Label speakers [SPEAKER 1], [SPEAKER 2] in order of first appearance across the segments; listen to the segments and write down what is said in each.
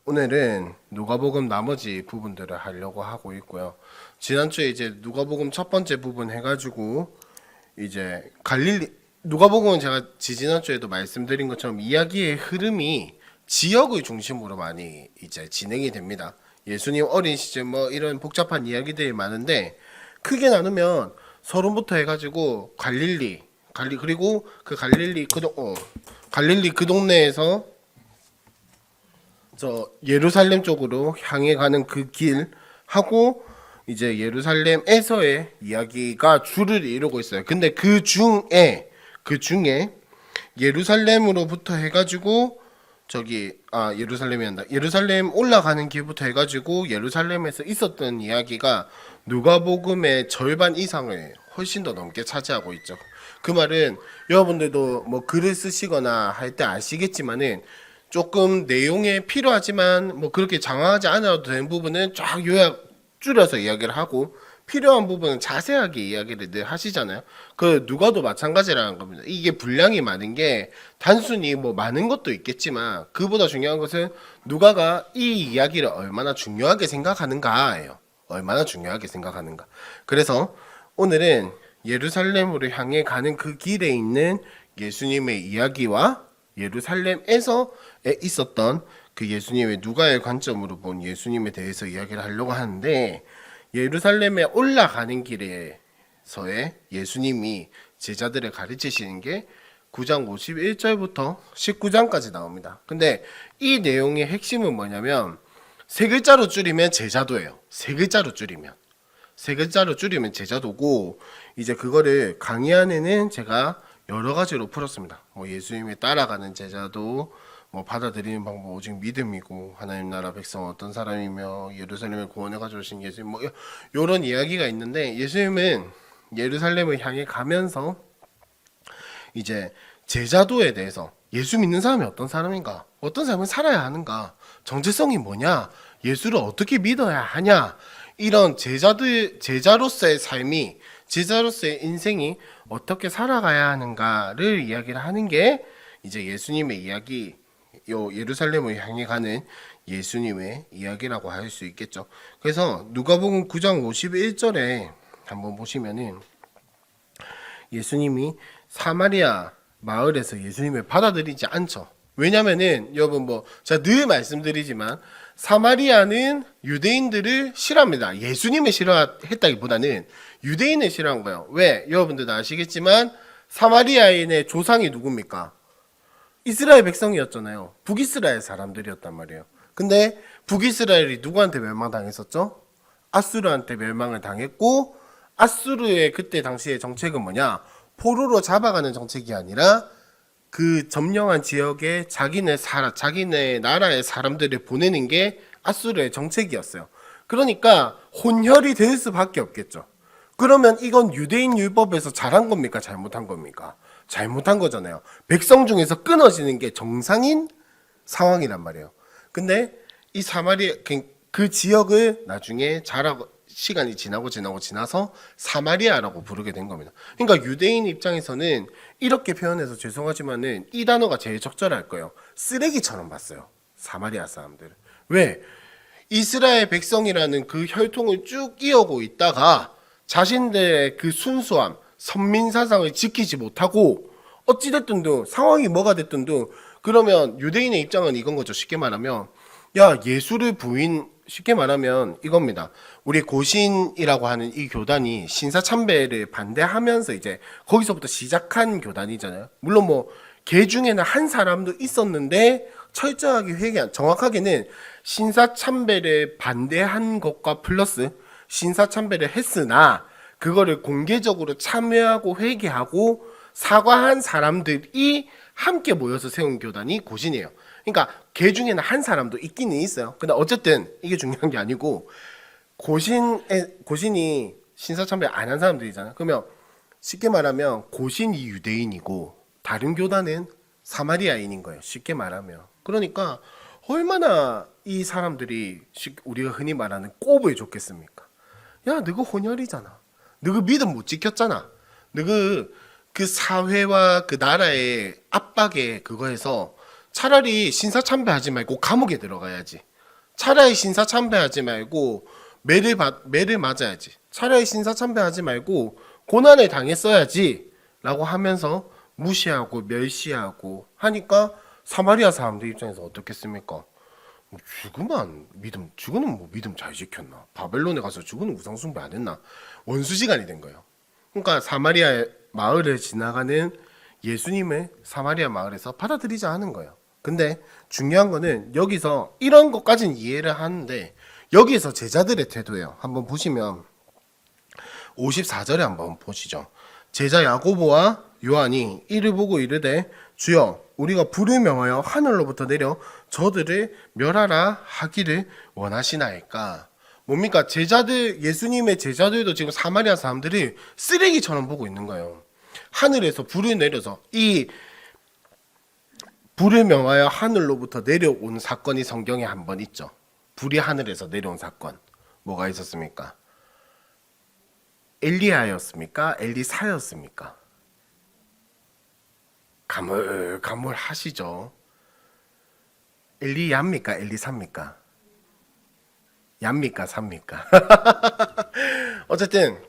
[SPEAKER 1] 오늘은 누가복음 나머지 부분들을 하려고 하고 있고요. 지난주에 이제 누가복음 첫 번째 부분 해가지고 이제 갈릴리 누가복음은 제가 지지난주에도 말씀드린 것처럼 이야기의 흐름이 지역을 중심으로 많이 이제 진행이 됩니다. 예수님 어린 시절 뭐 이런 복잡한 이야기들이 많은데 크게 나누면 서론부터 해가지고 그리고 그 갈릴리 그 동네에서 저 예루살렘 쪽으로 향해 가는 그 길 하고 이제 예루살렘에서의 이야기가 줄을 이루고 있어요. 근데 그 중에 예루살렘으로부터 해가지고 예루살렘 올라가는 길부터 해가지고 예루살렘에서 있었던 이야기가 누가복음의 절반 이상을 훨씬 더 넘게 차지하고 있죠. 그 말은 여러분들도 뭐 글을 쓰시거나 할 때 아시겠지만은 조금 내용에 필요하지만 뭐 그렇게 장황하지 않아도 되는 부분은 쫙 요약 줄여서 이야기를 하고 필요한 부분은 자세하게 이야기를 늘 하시잖아요. 그 누가도 마찬가지라는 겁니다. 이게 분량이 많은 게 단순히 뭐 많은 것도 있겠지만 그보다 중요한 것은 누가가 이 이야기를 얼마나 중요하게 생각하는가예요. 얼마나 중요하게 생각하는가. 그래서 오늘은 예루살렘으로 향해 가는 그 길에 있는 예수님의 이야기와 예루살렘에서 있었던 그 예수님의 누가의 관점으로 본 예수님에 대해서 이야기를 하려고 하는데 예루살렘에 올라가는 길에서의 예수님이 제자들을 가르치시는 게 9장 51절부터 19장까지 나옵니다. 근데 이 내용의 핵심은 뭐냐면 세 글자로 줄이면 제자도예요. 세 글자로 줄이면 제자도고 이제 그거를 강의 안에는 제가 여러 가지로 풀었습니다. 뭐 예수님을 따라가는 제자도 뭐 받아들이는 방법 오직 믿음이고 하나님 나라 백성 어떤 사람이며 예루살렘을 구원해 가져오신 예수님 뭐 이런 이야기가 있는데 예수님은 예루살렘을 향해 가면서 이제 제자도에 대해서 예수 믿는 사람이 어떤 사람인가, 어떤 삶을 살아야 하는가, 정체성이 뭐냐, 예수를 어떻게 믿어야 하냐 이런 제자로서의 삶이 제자로서의 인생이 어떻게 살아가야 하는가를 이야기를 하는 게 이제 예수님의 이야기, 요 예루살렘을 향해 가는 예수님의 이야기라고 할 수 있겠죠. 그래서 누가복음 9장 51절에 한번 보시면은 예수님이 사마리아 마을에서 예수님을 받아들이지 않죠. 왜냐면은 여러분 뭐 제가 늘 말씀드리지만 사마리아는 유대인들을 싫어합니다. 예수님을 싫어했다기보다는 유대인을 싫어한 거예요. 왜? 여러분들도 아시겠지만 사마리아인의 조상이 누굽니까? 이스라엘 백성이었잖아요. 북이스라엘 사람들이었단 말이에요. 근데 북이스라엘이 누구한테 멸망당했었죠? 아수르한테 멸망을 당했고 아수르의 그때 당시의 정책은 뭐냐? 포로로 잡아가는 정책이 아니라 그 점령한 지역에 자기네 나라의 사람들을 보내는 게 아수르의 정책이었어요. 그러니까 혼혈이 될 수밖에 없겠죠. 그러면 이건 유대인 율법에서 잘한 겁니까? 잘못한 겁니까? 잘못한 거잖아요. 백성 중에서 끊어지는 게 정상인 상황이란 말이에요. 근데 이 사마리아 그 지역을 나중에 시간이 지나서 사마리아라고 부르게 된 겁니다. 그러니까 유대인 입장에서는 이렇게 표현해서 죄송하지만은 이 단어가 제일 적절할 거예요. 쓰레기처럼 봤어요. 사마리아 사람들을. 왜? 이스라엘 백성이라는 그 혈통을 쭉 이어오고 있다가 자신들의 그 순수함, 선민사상을 지키지 못하고 어찌됐든도 상황이 뭐가 됐든도 그러면 유대인의 입장은 이건 거죠. 쉽게 말하면 쉽게 말하면 이겁니다. 우리 고신이라고 하는 이 교단이 신사참배를 반대하면서 이제 거기서부터 시작한 교단이잖아요. 물론 뭐 개 중에는 한 사람도 있었는데 철저하게 정확하게는 신사참배를 반대한 것과 플러스 신사참배를 했으나 그거를 공개적으로 참여하고 회개하고 사과한 사람들이 함께 모여서 세운 교단이 고신이에요. 그러니까 개 중에는 한 사람도 있기는 있어요. 근데 어쨌든 이게 중요한 게 아니고 고신이 신사참배 안 한 사람들이잖아요. 그러면 쉽게 말하면 고신이 유대인이고 다른 교단은 사마리아인인 거예요. 쉽게 말하면. 그러니까 얼마나 이 사람들이 우리가 흔히 말하는 꼽을 줬겠습니까? 야, 너가 혼혈이잖아. 너가 믿음 못 지켰잖아. 너가 그 사회와 그 나라의 압박에 그거 해서 차라리 신사참배하지 말고 감옥에 들어가야지. 차라리 신사참배하지 말고 매를 맞아야지. 차라리 신사참배하지 말고 고난을 당했어야지 라고 하면서 무시하고 멸시하고 하니까 사마리아 사람들 입장에서 어떻겠습니까? 뭐 죽으면 믿음, 죽으는 뭐 믿음 잘 지켰나? 바벨론에 가서 죽으는 우상숭배 안 했나? 원수지간이 된 거예요. 그러니까 사마리아 마을을 지나가는 예수님을 사마리아 마을에서 받아들이지 않은 거예요. 근데 중요한 거는 여기서 이런 것까지는 이해를 하는데 여기서 제자들의 태도예요. 한번 보시면 54절에 한번 보시죠. 제자 야고보와 요한이 이를 보고 이르되 주여 우리가 불을 명하여 하늘로부터 내려 저들을 멸하라 하기를 원하시나이까. 뭡니까? 제자들, 예수님의 제자들도 지금 사마리아 사람들이 쓰레기처럼 보고 있는 거예요. 하늘에서 불을 내려서 이 불을 명하여 하늘로부터 내려온 사건이 성경에 한 번 있죠. 불이 하늘에서 내려온 사건. 뭐가 있었습니까? 엘리야였습니까? 엘리사였습니까? 가물가물 하시죠. 엘리야입니까? 엘리사입니까? яб니까? 삽니까? 어쨌든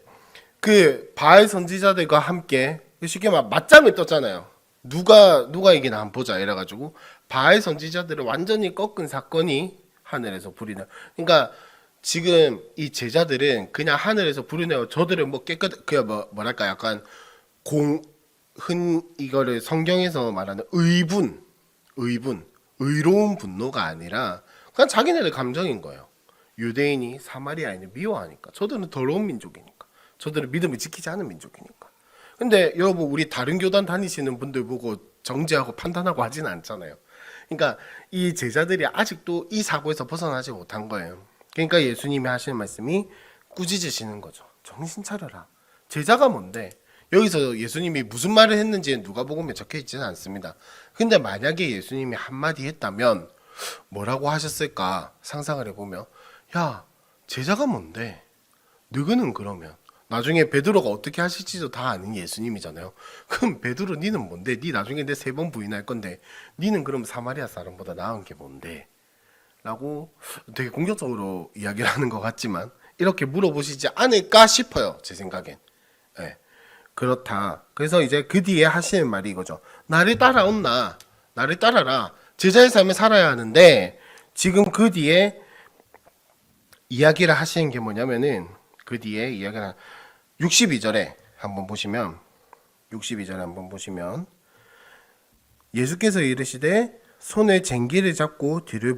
[SPEAKER 1] 그 바알 선지자들과 함께 쉽게 말 맞짱을 떴잖아요. 누가 이기나 한번 보자 이래가지고 바알 선지자들을 완전히 꺾은 사건이 하늘에서 불이 나. 그러니까 지금 이 제자들은 그냥 하늘에서 불이 내어 저들은 뭐 깨끗 그냥 뭐랄까 약간 이거를 성경에서 말하는 의로운 분노가 아니라 그냥 자기네들 감정인 거예요. 유대인이 사마리아인을 미워하니까. 저들은 더러운 민족이니까. 저들은 믿음을 지키지 않은 민족이니까. 근데 여러분 우리 다른 교단 다니시는 분들 보고 정죄하고 판단하고 하지는 않잖아요. 그러니까 이 제자들이 아직도 이 사고에서 벗어나지 못한 거예요. 그러니까 예수님이 하시는 말씀이 꾸짖으시는 거죠. 정신 차려라. 제자가 뭔데? 여기서 예수님이 무슨 말을 했는지는 누가복음에 적혀 있지는 않습니다. 근데 만약에 예수님이 한마디 했다면 뭐라고 하셨을까 상상을 해보면, 야, 제자가 뭔데? 너희는 그러면 나중에 베드로가 어떻게 하실지도 다 아는 예수님이잖아요. 그럼 베드로 니는 뭔데? 니 나중에 내 3번 부인할 건데 니는 그럼 사마리아 사람보다 나은 게 뭔데? 라고 되게 공격적으로 이야기를 하는 것 같지만 이렇게 물어보시지 않을까 싶어요. 제 생각엔. 네. 그렇다. 그래서 이제 그 뒤에 하시는 말이 이거죠. 나를 따라온나. 나를 따라라. 제자의 삶을 살아야 하는데 지금 그 뒤에 이야기를 하시는 게 뭐냐면은 그 뒤에 이야기를 62절에 한번 보시면 62절에 한번 보시면 예수께서 이르시되 손에 쟁기를 잡고 뒤를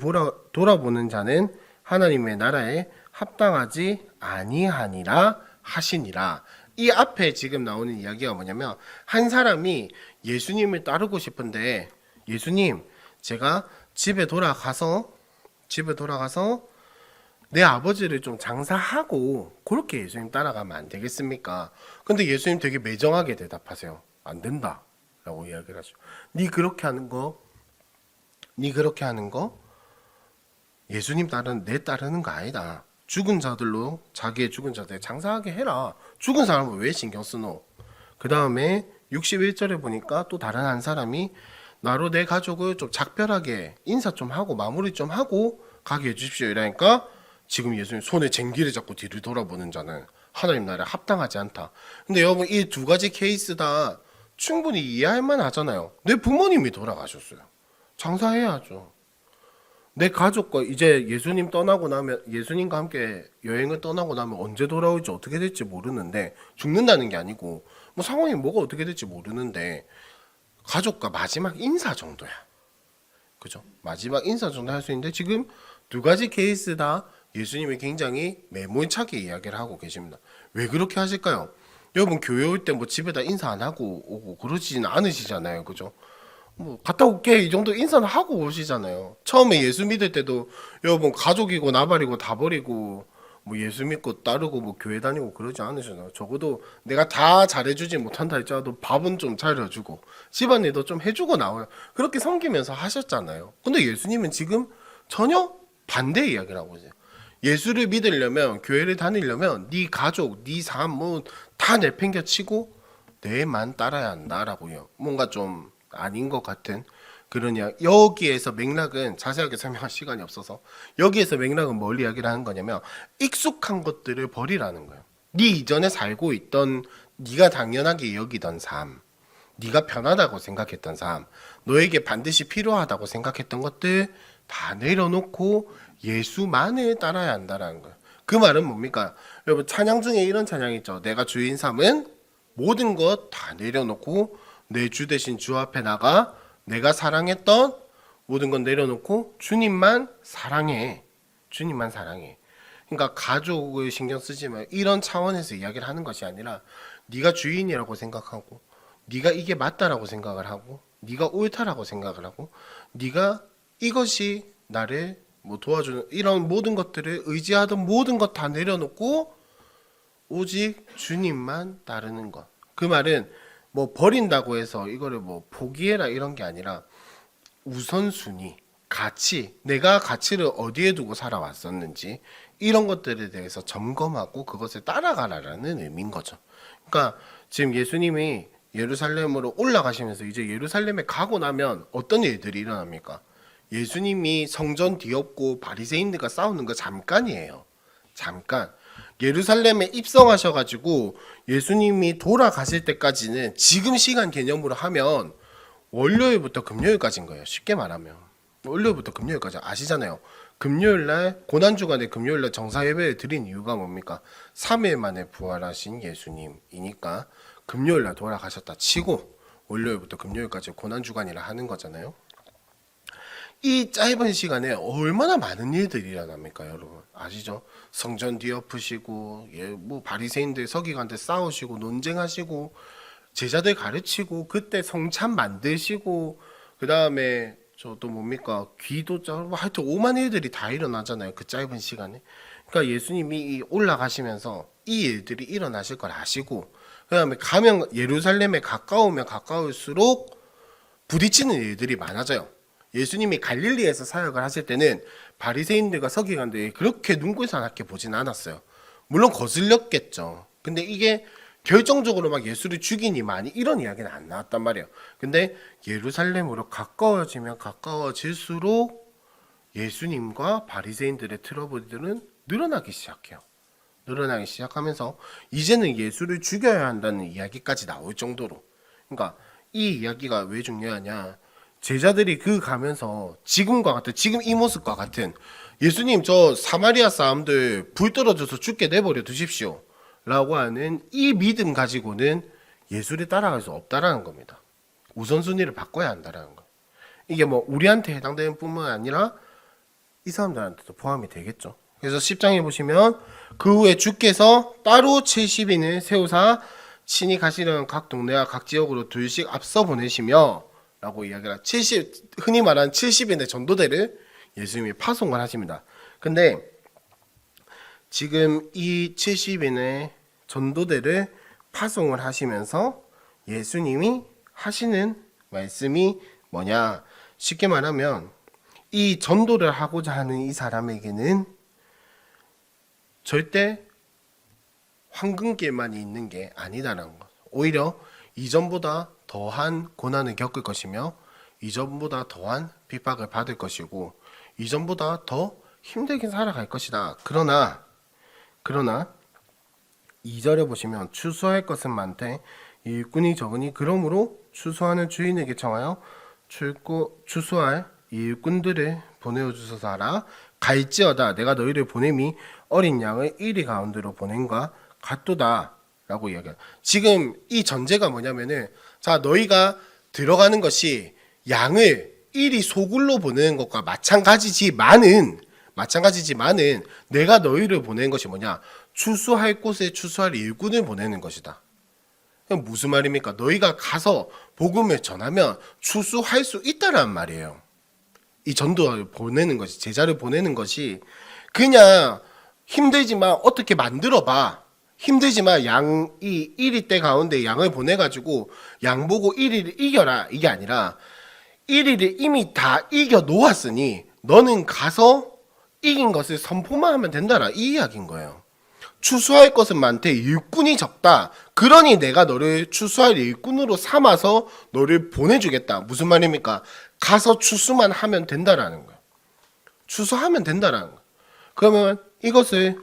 [SPEAKER 1] 돌아보는 자는 하나님의 나라에 합당하지 아니하니라 하시니라. 이 앞에 지금 나오는 이야기가 뭐냐면 한 사람이 예수님을 따르고 싶은데 예수님 제가 집에 돌아가서 내 아버지를 좀 장사하고 그렇게 예수님 따라가면 안 되겠습니까? 근데 예수님 되게 매정하게 대답하세요. 안 된다 라고 이야기를 하죠. 네 그렇게 하는 거 예수님 내 따르는 거 아니다. 죽은 자들로 자기의 죽은 자들 장사하게 해라. 죽은 사람을 왜 신경 쓰노? 그 다음에 61절에 보니까 또 다른 한 사람이 나로 내 가족을 좀 작별하게 인사 좀 하고 마무리 좀 하고 가게 해주십시오 이러니까 지금 예수님 손에 쟁기를 잡고 뒤를 돌아보는 자는 하나님 나라에 합당하지 않다. 근데 여러분 이 두 가지 케이스 다 충분히 이해할 만 하잖아요. 내 부모님이 돌아가셨어요. 장사해야죠. 내 가족과 이제 예수님 떠나고 나면 예수님과 함께 여행을 떠나고 나면 언제 돌아올지 어떻게 될지 모르는데 죽는다는 게 아니고 뭐 상황이 뭐가 어떻게 될지 모르는데 가족과 마지막 인사 정도야. 그죠? 마지막 인사 정도 할 수 있는데 지금 두 가지 케이스 다 예수님이 굉장히 매몰차게 이야기를 하고 계십니다. 왜 그렇게 하실까요? 여러분 교회 올 때 뭐 집에다 인사 안 하고 오고 그러지는 않으시잖아요. 그죠? 뭐 갔다 올게 이 정도 인사는 하고 오시잖아요. 처음에 예수 믿을 때도 여러분 가족이고 나발이고 다 버리고 뭐 예수 믿고 따르고 뭐 교회 다니고 그러지 않으셨나요? 적어도 내가 다 잘해주지 못한다 할지라도 밥은 좀 차려주고 집안일도 좀 해주고 나와요. 그렇게 섬기면서 하셨잖아요. 근데 예수님은 지금 전혀 반대 이야기를 하고 있어요. 예수를 믿으려면 교회를 다니려면 네 가족, 네 삶 뭐 다 내팽겨치고 내만 따라야 한다라고요. 뭔가 좀 아닌 것 같은 그러냐, 여기에서 맥락은 자세하게 설명할 시간이 없어서 여기에서 맥락은 뭘 이야기를 하는 거냐면 익숙한 것들을 버리라는 거예요. 네 이전에 살고 있던 네가 당연하게 여기던 삶, 네가 편하다고 생각했던 삶, 너에게 반드시 필요하다고 생각했던 것들 다 내려놓고 예수만을 따라야 한다라는 거예요. 그 말은 뭡니까? 여러분 찬양 중에 이런 찬양 있죠. 내가 주인 삼은 모든 것 다 내려놓고 내 주 대신 주 앞에 나가 내가 사랑했던 모든 건 내려놓고 주님만 사랑해. 주님만 사랑해. 그러니까 가족을 신경 쓰지 말 이런 차원에서 이야기를 하는 것이 아니라 네가 주인이라고 생각하고 네가 이게 맞다라고 생각을 하고 네가 옳다라고 생각을 하고 네가 이것이 나를 뭐 도와주는 이런 모든 것들을 의지하던 모든 것 다 내려놓고 오직 주님만 따르는 것. 그 말은 뭐 버린다고 해서 이거를 뭐 포기해라 이런 게 아니라 우선순위, 가치, 내가 가치를 어디에 두고 살아왔었는지 이런 것들에 대해서 점검하고 그것을 따라가라라는 의미인 거죠. 그러니까 지금 예수님이 예루살렘으로 올라가시면서 이제 예루살렘에 가고 나면 어떤 일들이 일어납니까? 예수님이 성전 뒤엎고 바리새인들과 싸우는 거 잠깐이에요. 잠깐. 예루살렘에 입성하셔가지고 예수님이 돌아가실 때까지는 지금 시간 개념으로 하면 월요일부터 금요일까지인 거예요. 쉽게 말하면 월요일부터 금요일까지 아시잖아요. 금요일날 고난주간에 금요일날 정사예배를 드린 이유가 뭡니까? 3일 만에 부활하신 예수님이니까 금요일날 돌아가셨다 치고 월요일부터 금요일까지 고난주간이라 하는 거잖아요. 이 짧은 시간에 얼마나 많은 일들이 일어납니까, 여러분? 아시죠? 성전 뒤엎으시고, 뭐 바리새인들 서기관들 싸우시고 논쟁하시고 제자들 가르치고 그때 성찬 만드시고 그 다음에 저 또 뭡니까 기도 짜고 하여튼 오만 일들이 다 일어나잖아요. 그 짧은 시간에. 그러니까 예수님이 올라가시면서 이 일들이 일어나실 걸 아시고 그 다음에 가면 예루살렘에 가까우면 가까울수록 부딪히는 일들이 많아져요. 예수님이 갈릴리에서 사역을 하실 때는 바리새인들과 서기관들이 그렇게 눈꼴사납게 보진 않았어요. 물론 거슬렸겠죠. 근데 이게 결정적으로 막 예수를 죽이니 많이 이런 이야기는 안 나왔단 말이에요. 근데 예루살렘으로 가까워지면 가까워질수록 예수님과 바리새인들의 트러블들은 늘어나기 시작해요. 늘어나기 시작하면서 이제는 예수를 죽여야 한다는 이야기까지 나올 정도로. 그러니까 이 이야기가 왜 중요하냐? 제자들이 그 가면서 지금과 같은 지금 이 모습과 같은 예수님 저 사마리아 사람들 불 떨어져서 죽게 내버려 두십시오 라고 하는 이 믿음 가지고는 예수를 따라갈 수 없다라는 겁니다. 우선순위를 바꿔야 한다라는 거. 이게 뭐 우리한테 해당되는 뿐만 아니라 이 사람들한테도 포함이 되겠죠. 그래서 10장에 보시면 그 후에 주께서 따로 70인을 세우사 친히 가시려는 각 동네와 각 지역으로 둘씩 앞서 보내시며 라고 이야기를 70 흔히 말하는 70인의 전도대를 예수님이 파송을 하십니다. 근데 지금 이 70인의 전도대를 파송을 하시면서 예수님이 하시는 말씀이 뭐냐? 쉽게 말하면 이 전도를 하고자 하는 이 사람에게는 절대 황금길만 있는 게 아니다라는 것. 오히려 이전보다 더한 고난을 겪을 것이며 이전보다 더한 핍박을 받을 것이고 이전보다 더 힘들게 살아갈 것이다. 그러나 2절에 보시면 추수할 것은 많되 일꾼이 적으니 그러므로 추수하는 주인에게 청하여 추수할 일꾼들을 보내어 주소서 하라. 갈지어다 내가 너희를 보냄이 어린 양을 이리 가운데로 보낸과 같도다 라고 이야기해요. 지금 이 전제가 뭐냐면은 자 너희가 들어가는 것이 양을 이리 소굴로 보내는 것과 마찬가지지만은 내가 너희를 보내는 것이 뭐냐? 추수할 곳에 추수할 일꾼을 보내는 것이다. 무슨 말입니까? 너희가 가서 복음을 전하면 추수할 수 있다라는 말이에요. 이 전도를 보내는 것이 제자를 보내는 것이 그냥 힘들지만 어떻게 만들어봐. 힘들지만 양이 1위 때 가운데 양을 보내가지고 양 보고 1위를 이겨라 이게 아니라 1위를 이미 다 이겨 놓았으니 너는 가서 이긴 것을 선포만 하면 된다라 이 이야기인 거예요. 추수할 것은 많되 일꾼이 적다. 그러니 내가 너를 추수할 일꾼으로 삼아서 너를 보내주겠다. 무슨 말입니까? 가서 추수만 하면 된다라는 거예요. 추수하면 된다라는 거예요. 그러면 이것을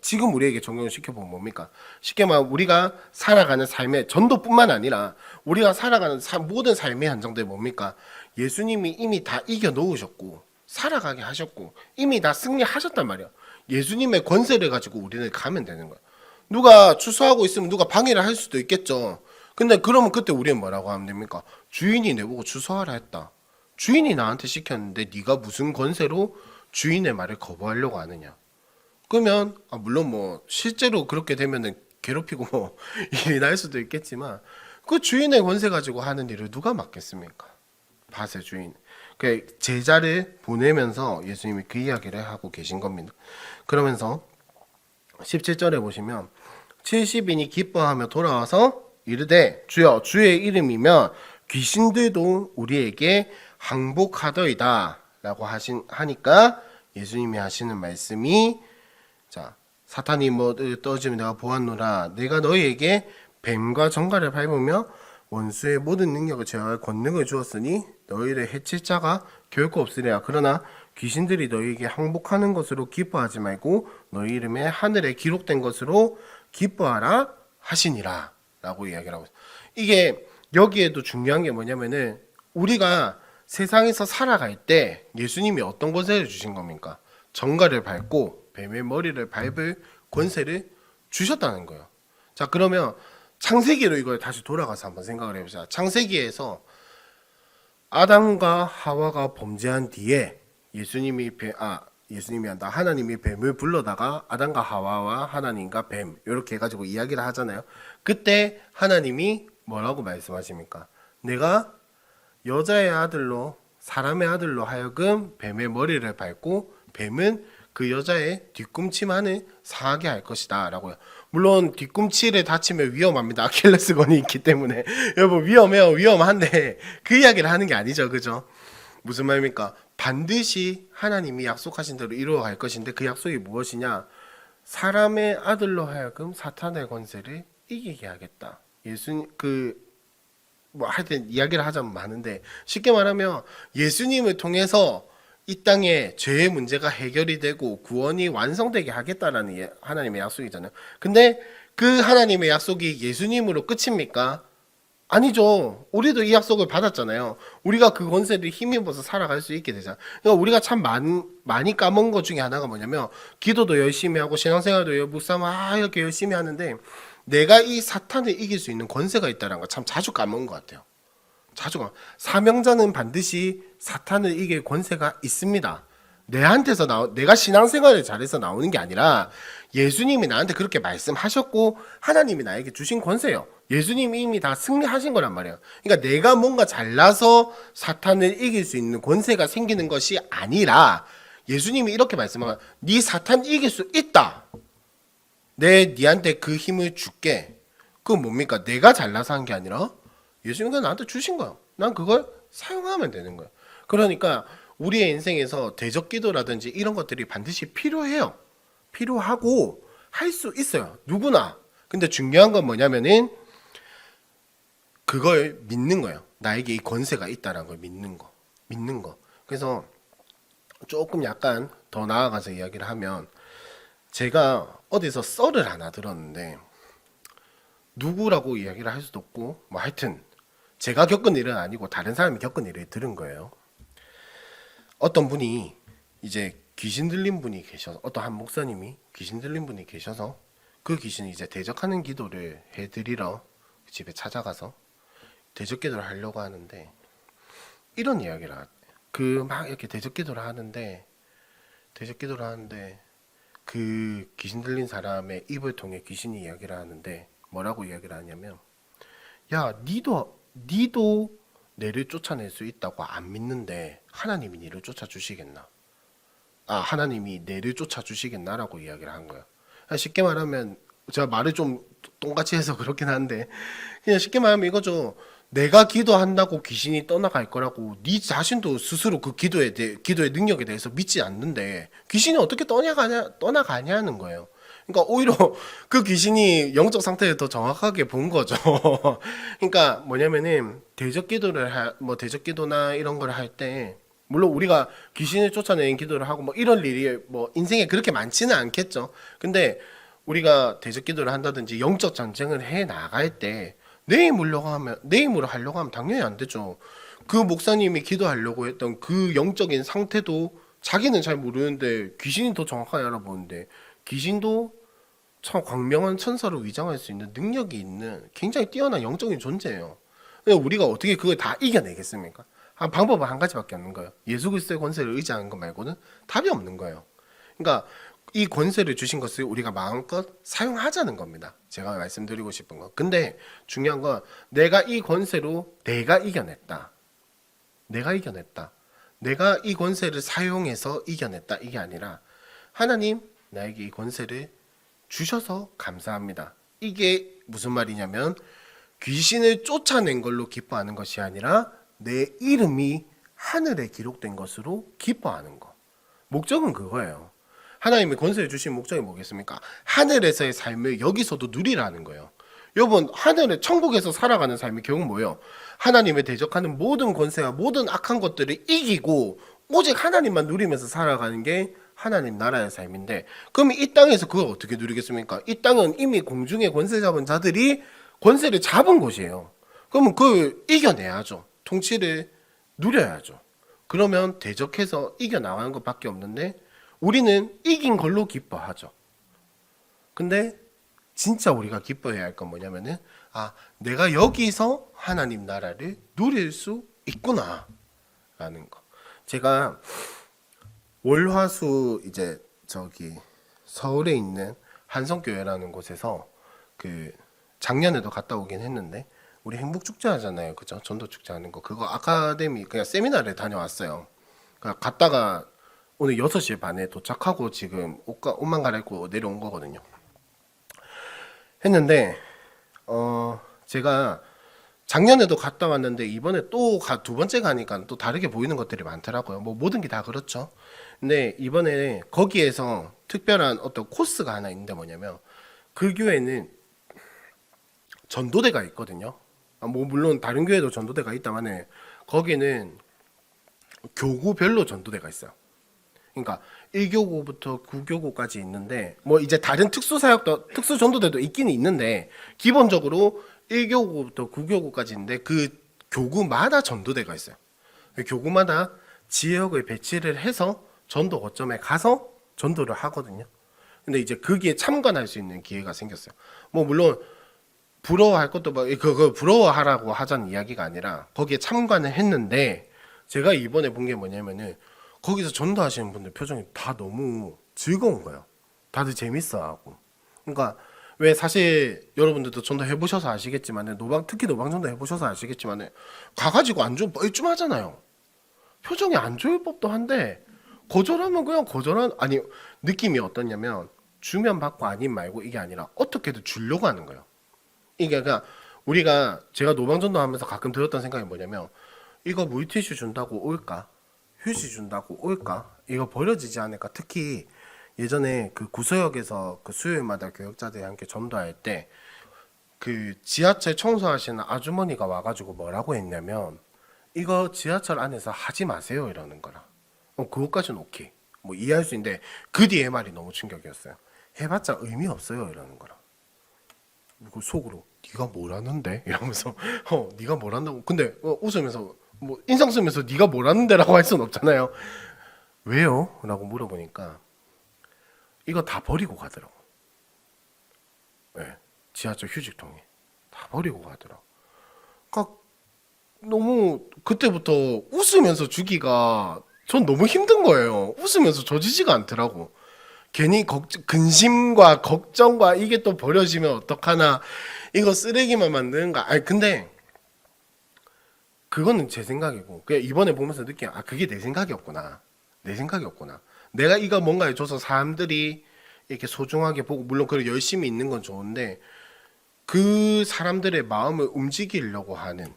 [SPEAKER 1] 지금 우리에게 적용을 시켜보면 뭡니까? 쉽게 말하면 우리가 살아가는 삶의 전도뿐만 아니라 우리가 살아가는 모든 삶의 한정들 뭡니까? 예수님이 이미 다 이겨 놓으셨고 살아가게 하셨고 이미 다 승리하셨단 말이야. 예수님의 권세를 가지고 우리는 가면 되는 거야. 누가 추수하고 있으면 누가 방해를 할 수도 있겠죠. 근데 그러면 그때 우리는 뭐라고 하면 됩니까? 주인이 내보고 추수하라 했다. 주인이 나한테 시켰는데 네가 무슨 권세로 주인의 말을 거부하려고 하느냐. 그러면 물론 뭐 실제로 그렇게 되면은 괴롭히고 뭐 일이 날 수도 있겠지만 그 주인의 권세 가지고 하는 일을 누가 맡겠습니까? 밭의 주인. 그 제자를 보내면서 예수님이 그 이야기를 하고 계신 겁니다. 그러면서 17절에 보시면 70인이 기뻐하며 돌아와서 이르되 주여 주의 이름이면 귀신들도 우리에게 항복하더이다 라고 하니까 예수님이 하시는 말씀이 자 사탄이 뭐 떠지면 내가 보았노라 내가 너희에게 뱀과 정갈을 밟으며 원수의 모든 능력을 제어할 권능을 주었으니 너희를 해칠 자가 결코 없으리라. 그러나 귀신들이 너희에게 항복하는 것으로 기뻐하지 말고 너희 이름에 하늘에 기록된 것으로 기뻐하라 하시니라 라고 이야기를 하고 있어요. 이게 여기에도 중요한 게 뭐냐면은 우리가 세상에서 살아갈 때 예수님이 어떤 권세를 주신 겁니까? 정갈을 밟고 뱀의 머리를 밟을 권세를 주셨다는 거예요. 자 그러면 창세기로 이걸 다시 돌아가서 한번 생각을 해보자. 창세기에서 아담과 하와가 범죄한 뒤에 하나님이 뱀을 불러다가 아담과 하와와 하나님과 뱀 이렇게 해가지고 이야기를 하잖아요. 그때 하나님이 뭐라고 말씀하십니까? 내가 여자의 아들로 사람의 아들로 하여금 뱀의 머리를 밟고 뱀은 그 여자의 뒤꿈치만을 상하게 할 것이다 라고요. 물론 뒤꿈치를 다치면 위험합니다. 아킬레스건이 있기 때문에 여러분 위험해요. 위험한데 그 이야기를 하는 게 아니죠. 그죠? 무슨 말입니까? 반드시 하나님이 약속하신 대로 이루어갈 것인데 그 약속이 무엇이냐? 사람의 아들로 하여금 사탄의 권세를 이기게 하겠다. 하여튼 이야기를 하자면 많은데 쉽게 말하면 예수님을 통해서 이 땅에 죄의 문제가 해결이 되고 구원이 완성되게 하겠다라는 하나님의 약속이잖아요. 근데 그 하나님의 약속이 예수님으로 끝입니까? 아니죠. 우리도 이 약속을 받았잖아요. 우리가 그 권세를 힘입어서 살아갈 수 있게 되잖아요. 그러니까 우리가 참 많이 까먹은 것 중에 하나가 뭐냐면 기도도 열심히 하고 신앙생활도 묵상 이렇게 열심히 하는데 내가 이 사탄을 이길 수 있는 권세가 있다는 거 참 자주 까먹은 것 같아요. 사명자는 반드시 사탄을 이길 권세가 있습니다. 내가 신앙생활을 잘해서 나오는 게 아니라 예수님이 나한테 그렇게 말씀하셨고 하나님이 나에게 주신 권세예요. 예수님이 이미 다 승리하신 거란 말이에요. 그러니까 내가 뭔가 잘나서 사탄을 이길 수 있는 권세가 생기는 것이 아니라 예수님이 이렇게 말씀하면 네 사탄 이길 수 있다. 네한테 그 힘을 줄게. 그건 뭡니까? 내가 잘나서 한 게 아니라 예수님이 나한테 주신 거야. 난 그걸 사용하면 되는 거야. 그러니까 우리의 인생에서 대적기도라든지 이런 것들이 반드시 필요해요. 필요하고 할 수 있어요. 누구나. 근데 중요한 건 뭐냐면은 그걸 믿는 거예요. 나에게 이 권세가 있다는 걸 믿는 거. 그래서 조금 약간 더 나아가서 이야기를 하면 제가 어디서 썰을 하나 들었는데 누구라고 이야기를 할 수도 없고 뭐 하여튼 제가 겪은 일은 아니고 다른 사람이 겪은 일을 들은 거예요. 어떤 분이 이제 귀신 들린 분이 계셔서 어떤 한 목사님이 귀신 들린 분이 계셔서 그 귀신이 이제 대적하는 기도를 해드리러 집에 찾아가서 대적 기도를 하려고 하는데 이런 이야기를 막 이렇게 대적 기도를 하는데 그 귀신 들린 사람의 입을 통해 귀신이 이야기를 하는데 뭐라고 이야기를 하냐면 야 니도 내를 쫓아낼 수 있다고 안 믿는데 하나님이 니를 쫓아주시겠나? 하나님이 내를 쫓아주시겠나라고 이야기를 한 거야. 쉽게 말하면 제가 말을 좀 똥같이 해서 그렇긴 한데 그냥 쉽게 말하면 이거죠. 내가 기도한다고 귀신이 떠나갈 거라고 네 자신도 스스로 그 기도의 능력에 대해서 믿지 않는데 귀신이 어떻게 떠나가냐는 거예요. 그러니까 오히려 그 귀신이 영적 상태를 더 정확하게 본 거죠. 그러니까 뭐냐면은 뭐 대적 기도나 이런 걸 할 때 물론 우리가 귀신을 쫓아내는 기도를 하고 뭐 이런 일이 뭐 인생에 그렇게 많지는 않겠죠. 근데 우리가 대적 기도를 한다든지 영적 전쟁을 해 나갈 때 내 힘으로 하려고 하면 당연히 안 되죠. 그 목사님이 기도하려고 했던 그 영적인 상태도 자기는 잘 모르는데 귀신이 더 정확하게 알아보는데 귀신도 참 광명한 천사로 위장할 수 있는 능력이 있는 굉장히 뛰어난 영적인 존재예요. 근데 우리가 어떻게 그걸 다 이겨내겠습니까? 방법은 한 가지밖에 없는 거예요. 예수 그리스도의 권세를 의지하는 것 말고는 답이 없는 거예요. 그러니까 이 권세를 주신 것을 우리가 마음껏 사용하자는 겁니다. 제가 말씀드리고 싶은 거. 근데 중요한 건 내가 이 권세로 내가 이겨냈다. 내가 이겨냈다. 내가 이 권세를 사용해서 이겨냈다. 이게 아니라 하나님 나에게 이 권세를 주셔서 감사합니다. 이게 무슨 말이냐면 귀신을 쫓아낸 걸로 기뻐하는 것이 아니라 내 이름이 하늘에 기록된 것으로 기뻐하는 거. 목적은 그거예요. 하나님의 권세를 주신 목적이 뭐겠습니까? 하늘에서의 삶을 여기서도 누리라는 거예요. 여러분 하늘에 천국에서 살아가는 삶이 결국 뭐예요? 하나님을 대적하는 모든 권세와 모든 악한 것들을 이기고 오직 하나님만 누리면서 살아가는 게 하나님 나라의 삶인데 그럼 이 땅에서 그걸 어떻게 누리겠습니까? 이 땅은 이미 공중의 권세 잡은 자들이 권세를 잡은 곳이에요. 그러면 그걸 이겨내야죠. 통치를 누려야죠. 그러면 대적해서 이겨나가는 것밖에 없는데 우리는 이긴 걸로 기뻐하죠. 근데 진짜 우리가 기뻐해야 할 건 뭐냐면은 내가 여기서 하나님 나라를 누릴 수 있구나 라는 거. 제가 월화수 이제 저기 서울에 있는 한성교회라는 곳에서 그 작년에도 갔다 오긴 했는데 우리 행복축제 하잖아요. 그죠? 전도축제 하는 거. 그거 아카데미 그냥 세미나를 다녀왔어요. 그러니까 갔다가 오늘 6시 반에 도착하고 지금 옷만 갈아입고 내려온 거거든요. 했는데 제가 작년에도 갔다 왔는데 이번에 또 두 번째 가니까 또 다르게 보이는 것들이 많더라고요. 뭐 모든 게 다 그렇죠. 근데 이번에 거기에서 특별한 어떤 코스가 하나 있는데 뭐냐면 그 교회는 전도대가 있거든요. 뭐 물론 다른 교회도 전도대가 있다만은 거기는 교구별로 전도대가 있어요. 그러니까 1교구부터 9교구까지 있는데 뭐 이제 다른 특수 전도대도 있기는 있는데 기본적으로 1교구부터 9교구까지 있는데 그 교구마다 전도대가 있어요. 교구마다 지역을 배치를 해서 전도 거점에 가서 전도를 하거든요. 근데 이제 거기에 참관할 수 있는 기회가 생겼어요. 뭐 물론 부러워할 것도 뭐 그거 부러워하라고 하자는 이야기가 아니라 거기에 참관을 했는데 제가 이번에 본 게 뭐냐면은 거기서 전도하시는 분들 표정이 다 너무 즐거운 거예요. 다들 재밌어하고. 그러니까 왜 사실 여러분들도 전도 해보셔서 아시겠지만은 특히 노방전도 해보셔서 아시겠지만은 가가지고 안 좋은 뻘쭘하잖아요. 표정이 안 좋을 법도 한데 거절하면 그냥 아니 느낌이 어떠냐면 주면 받고 아님 말고 이게 아니라 어떻게든 주려고 하는 거예요. 이게 그냥 제가 노방전도 하면서 가끔 들었던 생각이 뭐냐면 이거 물티슈 준다고 올까? 휴지 준다고 올까? 이거 버려지지 않을까? 특히 예전에 그 구서역에서 그 수요일마다 교역자들이 함께 전도할 때 그 지하철 청소하시는 아주머니가 와가지고 뭐라고 했냐면 이거 지하철 안에서 하지 마세요 이러는 거라. 그것까지는 오케이. 뭐 이해할 수 있는데 그 뒤에 말이 너무 충격이었어요. 해봤자 의미 없어요 이러는 거라. 그리고 속으로 네가 뭘 하는데? 이러면서 네가 뭘 한다고? 근데 웃으면서 뭐 인상 쓰면서 네가 뭘 하는데라고 할 수는 없잖아요. 왜요? 라고 물어보니까 이거 다 버리고 가더라고. 네, 지하철 휴지통에 다 버리고 가더라고. 그러니까 너무 그때부터 웃으면서 주기가 전 너무 힘든 거예요. 웃으면서 줘지지가 않더라고. 괜히 근심과 걱정과 이게 또 버려지면 어떡하나 이거 쓰레기만 만드는가. 아니 근데 그거는 제 생각이고 그냥 이번에 보면서 느낀 그게 내 생각이었구나. 내 생각이었구나. 내가 이거 뭔가 줘서 사람들이 이렇게 소중하게 보고 물론 그걸 열심히 있는 건 좋은데 그 사람들의 마음을 움직이려고 하는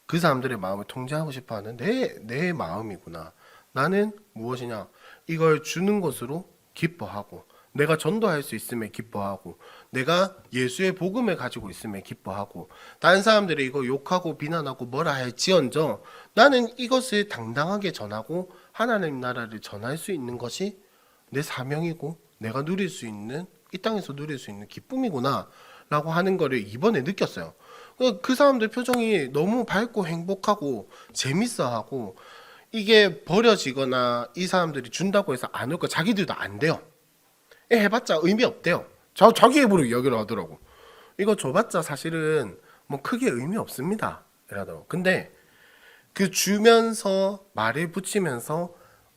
[SPEAKER 1] 그 사람들의 마음을 통제하고 싶어하는 내 마음이구나. 나는 무엇이냐 이걸 주는 것으로 기뻐하고 내가 전도할 수 있음에 기뻐하고, 내가 예수의 복음을 가지고 있음에 기뻐하고, 다른 사람들이 이거 욕하고 비난하고 뭐라 할지언정 나는 이것을 당당하게 전하고 하나님 나라를 전할 수 있는 것이 내 사명이고 내가 누릴 수 있는, 이 땅에서 누릴 수 있는 기쁨이구나 라고 하는 거를 이번에 느꼈어요. 그 사람들 표정이 너무 밝고 행복하고 재밌어하고, 이게 버려지거나 이 사람들이 준다고 해서 안 올 거 자기들도 안 돼요. 해봤자 의미 없대요. 자기 입으로 이야기를 하더라고. 이거 줘봤자 사실은 뭐 크게 의미 없습니다 이러더라고. 근데 그 주면서 말을 붙이면서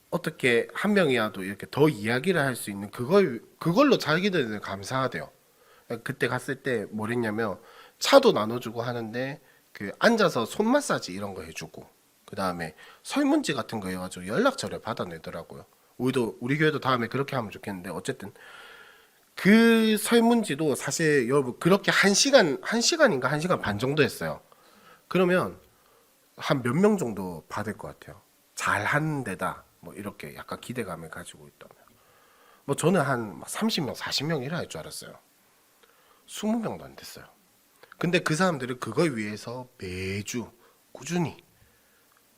[SPEAKER 1] 어떻게 한 명이라도 이렇게 더 이야기를 할 수 있는 그걸로 자기들은 감사하대요. 그때 갔을 때 뭐랬냐면 차도 나눠주고 하는데 그 앉아서 손 마사지 이런 거 해주고, 그 다음에 설문지 같은 거 해가지고 연락처를 받아내더라고요. 우리 교회도 다음에 그렇게 하면 좋겠는데, 어쨌든 그 설문지도 사실 여러분 그렇게 한 시간인가 1시간 반 정도 했어요. 그러면 한 몇 명 정도 받을 것 같아요. 잘하는 데다 뭐 이렇게 약간 기대감을 가지고 있다면. 뭐 저는 한 30명 40명 이라 할 줄 알았어요. 20명도 안 됐어요. 근데 그 사람들은 그걸 위해서 매주 꾸준히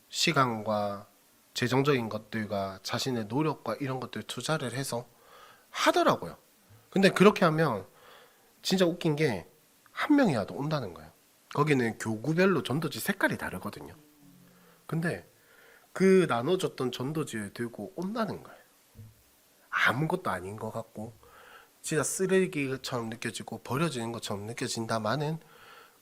[SPEAKER 1] 시간과 재정적인 것들과 자신의 노력과 이런 것들 투자를 해서 하더라고요. 근데 그렇게 하면 진짜 웃긴 게 한 명이라도 온다는 거예요. 거기는 교구별로 전도지 색깔이 다르거든요. 근데 그 나눠줬던 전도지를 들고 온다는 거예요. 아무것도 아닌 것 같고 진짜 쓰레기처럼 느껴지고 버려지는 것처럼 느껴진다마는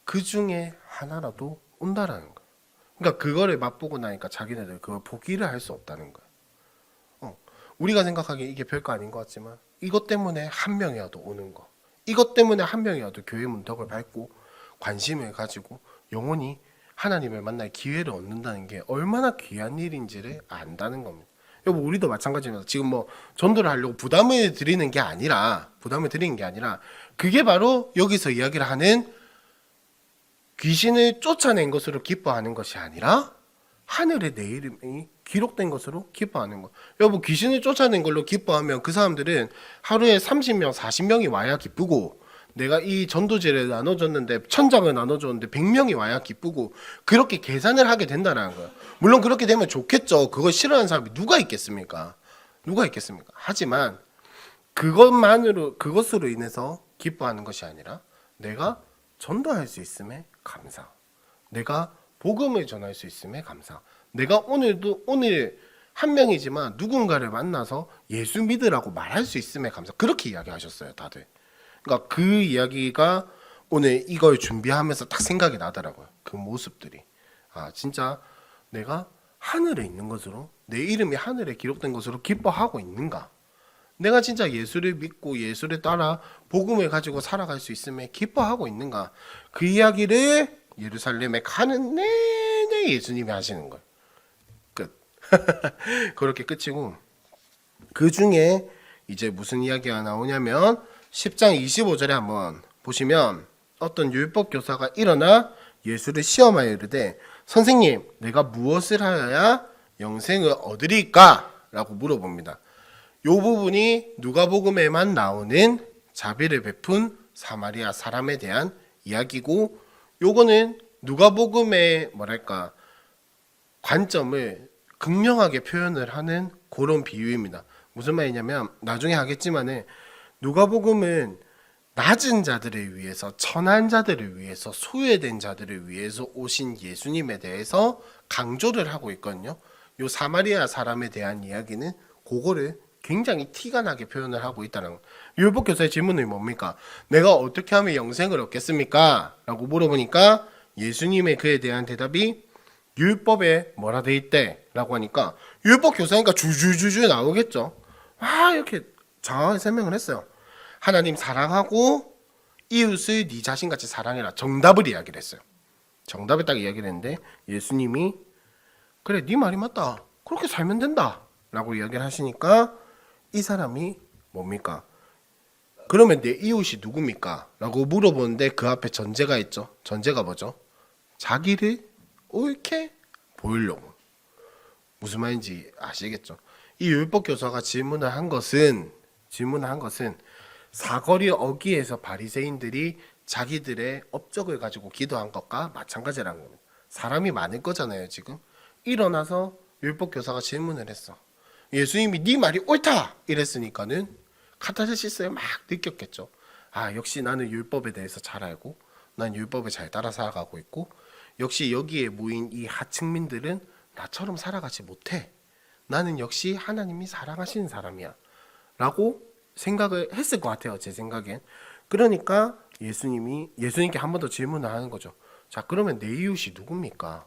[SPEAKER 1] 그 중에 하나라도 온다라는 거예요. 그러니까 그거를 맛보고 나니까 자기네들 그걸 포기를 할 수 없다는 거예요. 우리가 생각하기에 이게 별거 아닌 것 같지만 이것 때문에 한 명이라도 오는 거, 이것 때문에 한 명이라도 교회 문턱을 밟고 관심을 가지고 영원히 하나님을 만날 기회를 얻는다는 게 얼마나 귀한 일인지를 안다는 겁니다. 여보, 우리도 마찬가지입니다. 지금 뭐 전도를 하려고 부담을 드리는 게 아니라 그게 바로 여기서 이야기를 하는 귀신을 쫓아낸 것으로 기뻐하는 것이 아니라 하늘에 내 이름이 기록된 것으로 기뻐하는 거. 여보, 귀신을 쫓아낸 걸로 기뻐하면 그 사람들은 하루에 30명 40명이 와야 기쁘고, 내가 이 전도제를 나눠줬는데 1000장을 나눠줬는데 100명이 와야 기쁘고, 그렇게 계산을 하게 된다는 거예요. 물론 그렇게 되면 좋겠죠. 그걸 싫어하는 사람이 누가 있겠습니까? 하지만 그것으로 인해서 기뻐하는 것이 아니라 내가 전도할 수 있음에 감사, 내가 복음을 전할 수 있음에 감사, 내가 오늘 한 명이지만 누군가를 만나서 예수 믿으라고 말할 수 있음에 감사. 그렇게 이야기하셨어요 다들. 그러니까 그 이야기가 오늘 이걸 준비하면서 딱 생각이 나더라고요. 그 모습들이. 아, 진짜 내가 하늘에 있는 것으로, 내 이름이 하늘에 기록된 것으로 기뻐하고 있는가? 내가 진짜 예수를 믿고 예수를 따라 복음을 가지고 살아갈 수 있음에 기뻐하고 있는가? 그 이야기를 예루살렘에 가는 내내 예수님이 하시는 거예요. 끝. 그렇게 끝이고, 그 중에 이제 무슨 이야기가 나오냐면 10장 25절에 한번 보시면 어떤 율법 교사가 일어나 예수를 시험하여 이르되, 선생님, 내가 무엇을 하여야 영생을 얻으리까? 라고 물어봅니다. 이 부분이 누가복음에만 나오는 자비를 베푼 사마리아 사람에 대한 이야기고, 요거는 누가복음의 관점을 극명하게 표현을 하는 그런 비유입니다. 무슨 말이냐면 나중에 하겠지만은 누가복음은 낮은 자들을 위해서, 천한 자들을 위해서, 소외된 자들을 위해서 오신 예수님에 대해서 강조를 하고 있거든요. 요 사마리아 사람에 대한 이야기는 그거를 굉장히 티가 나게 표현을 하고 있다는 거. 율법교사의 질문이 뭡니까? 내가 어떻게 하면 영생을 얻겠습니까? 라고 물어보니까 예수님의 그에 대한 대답이 율법에 뭐라 돼 있대? 라고 하니까 율법교사니까 줄줄줄줄 나오겠죠. 이렇게 장황하게 설명을 했어요. 하나님 사랑하고 이웃을 네 자신같이 사랑해라. 정답을 이야기를 했어요. 정답을 딱 이야기를 했는데 예수님이 그래, 네 말이 맞다. 그렇게 살면 된다. 라고 이야기를 하시니까 이 사람이 뭡니까? 그러면 내 이웃이 누굽니까? 라고 물어보는데 그 앞에 전제가 있죠. 전제가 뭐죠? 자기를 옳게 보이려고. 무슨 말인지 아시겠죠? 이 율법 교사가 질문을 한 것은 질문한 것은 사거리 어귀에서 바리새인들이 자기들의 업적을 가지고 기도한 것과 마찬가지라는 겁니다. 사람이 많을 거잖아요, 지금. 일어나서 율법 교사가 질문을 했어. 예수님이 네 말이 옳다 이랬으니까는 카타르시스를 막 느꼈겠죠. 아, 역시 나는 율법에 대해서 잘 알고 난 율법에 잘 따라 살아가고 있고 역시 여기에 모인 이 하층민들은 나처럼 살아가지 못해. 나는 역시 하나님이 사랑하시는 사람이야 라고 생각을 했을 것 같아요, 제 생각엔. 그러니까 예수님께 한 번 더 질문을 하는 거죠. 자, 그러면 내 이웃이 누굽니까?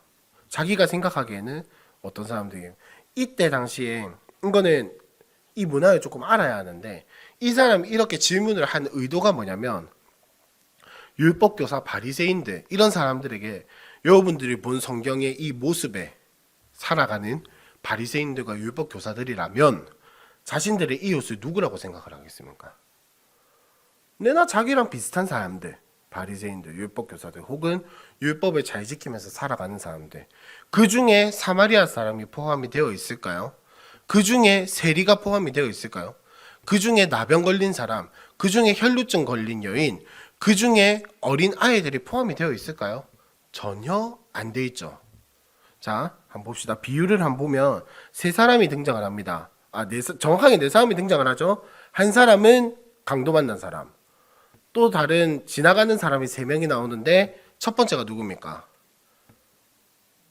[SPEAKER 1] 자기가 생각하기에는 어떤 사람들이 이때 당시에 이거는 이 문화를 조금 알아야 하는데 이 사람이 이렇게 질문을 한 의도가 뭐냐면 율법교사 바리새인들 이런 사람들에게 여러분들이 본 성경의 이 모습에 살아가는 바리새인들과 율법교사들이라면 자신들의 이웃을 누구라고 생각을 하겠습니까? 내나 자기랑 비슷한 사람들, 바리새인들, 율법교사들 혹은 율법을 잘 지키면서 살아가는 사람들, 그 중에 사마리아 사람이 포함이 되어 있을까요? 그 중에 세리가 포함이 되어 있을까요? 그 중에 나병 걸린 사람, 그 중에 혈루증 걸린 여인, 그 중에 어린 아이들이 포함이 되어 있을까요? 전혀 안 돼 있죠. 자, 한번 봅시다. 비유를 한번 보면 세 사람이 등장을 합니다. 정확하게 네 사람이 등장을 하죠. 한 사람은 강도 만난 사람, 또 다른 지나가는 사람이 세 명이 나오는데 첫 번째가 누굽니까?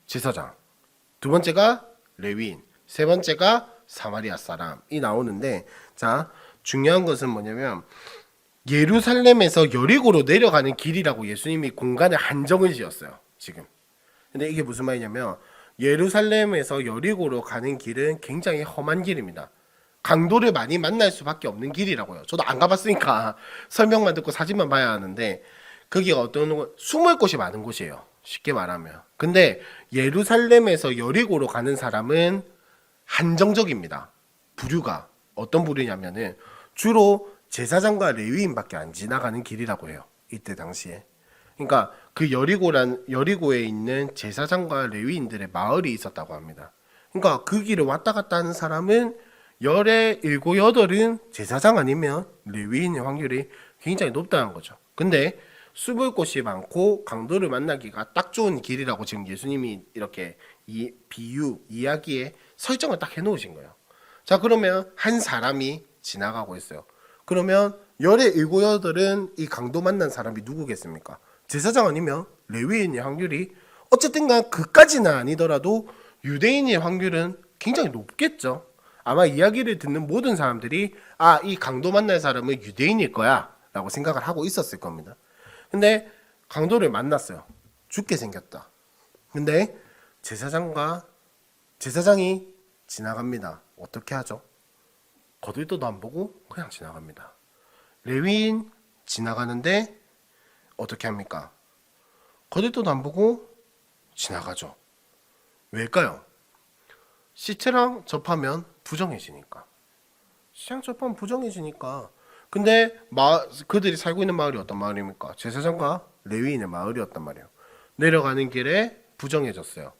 [SPEAKER 1] 제사장, 두 번째가 레위인, 세 번째가 사마리아 사람이 나오는데, 자, 중요한 것은 뭐냐면 예루살렘에서 여리고로 내려가는 길이라고 예수님이 공간에 한정을 지었어요, 지금. 근데 이게 무슨 말이냐면 예루살렘에서 여리고로 가는 길은 굉장히 험한 길입니다. 강도를 많이 만날 수밖에 없는 길이라고요. 저도 안 가봤으니까 설명만 듣고 사진만 봐야 하는데 거기가 어떤 숨을 곳이 많은 곳이에요, 쉽게 말하면. 근데 예루살렘에서 여리고로 가는 사람은 한정적입니다. 부류가 어떤 부류냐면은 주로 제사장과 레위인밖에 안 지나가는 길이라고 해요, 이때 당시에. 그러니까 그 여리고에 있는 제사장과 레위인들의 마을이 있었다고 합니다. 그러니까 그 길을 왔다 갔다 하는 사람은 열의 7, 8은 제사장 아니면 레위인의 확률이 굉장히 높다는 거죠. 근데 숨을 곳이 많고 강도를 만나기가 딱 좋은 길이라고 지금 예수님이 이렇게 이 비유, 이야기에 설정을 딱 해놓으신 거예요. 자, 그러면 한 사람이 지나가고 있어요. 그러면 열의 7, 8은 이 강도 만난 사람이 누구겠습니까? 제사장 아니면 레위인의 확률이 어쨌든 간 그까지는 아니더라도 유대인의 확률은 굉장히 높겠죠. 아마 이야기를 듣는 모든 사람들이 이 강도 만날 사람은 유대인일 거야 라고 생각을 하고 있었을 겁니다. 근데 강도를 만났어요. 죽게 생겼다. 근데 제사장이 지나갑니다. 어떻게 하죠? 거들떠도 안 보고 그냥 지나갑니다. 레위인 지나가는데 어떻게 합니까? 거들떠도 안 보고 지나가죠. 왜일까요? 시체랑 접하면 부정해지니까. 시체랑 접하면 부정해지니까. 근데 그들이 살고 있는 마을이 어떤 마을입니까? 제사장과 레위인의 마을이었단 말이에요. 내려가는 길에 부정해졌어요.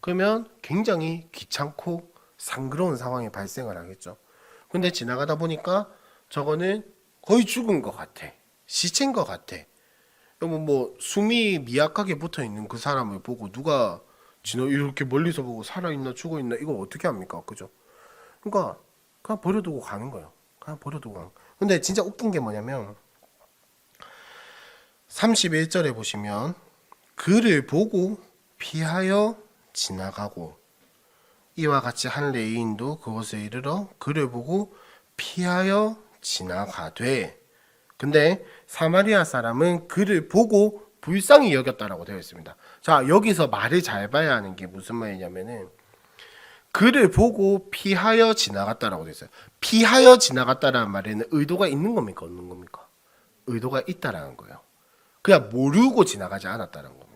[SPEAKER 1] 그러면 굉장히 귀찮고 상스러운 상황이 발생을 하겠죠. 근데 지나가다 보니까 저거는 거의 죽은 것 같아. 시체인 것 같아. 뭐 숨이 미약하게 붙어 있는 그 사람을 보고 누가 이렇게 멀리서 보고 살아있나 죽어있나 이거 어떻게 합니까? 그죠? 그러니까 그냥 버려두고 가는 거예요. 그냥 버려두고 가는 거예요. 근데 진짜 웃긴 게 뭐냐면 31절에 보시면 그를 보고 피하여 지나가고 이와 같이 한 레위인도 그곳에 이르러 그를 보고 피하여 지나가되, 근데 사마리아 사람은 그를 보고 불쌍히 여겼다라고 되어 있습니다. 자, 여기서 말을 잘 봐야 하는 게 무슨 말이냐면은 그를 보고 피하여 지나갔다라고 되어 있어요. 피하여 지나갔다라는 말에는 의도가 있는 겁니까, 없는 겁니까? 의도가 있다라는 거예요. 그냥 모르고 지나가지 않았다는 겁니다.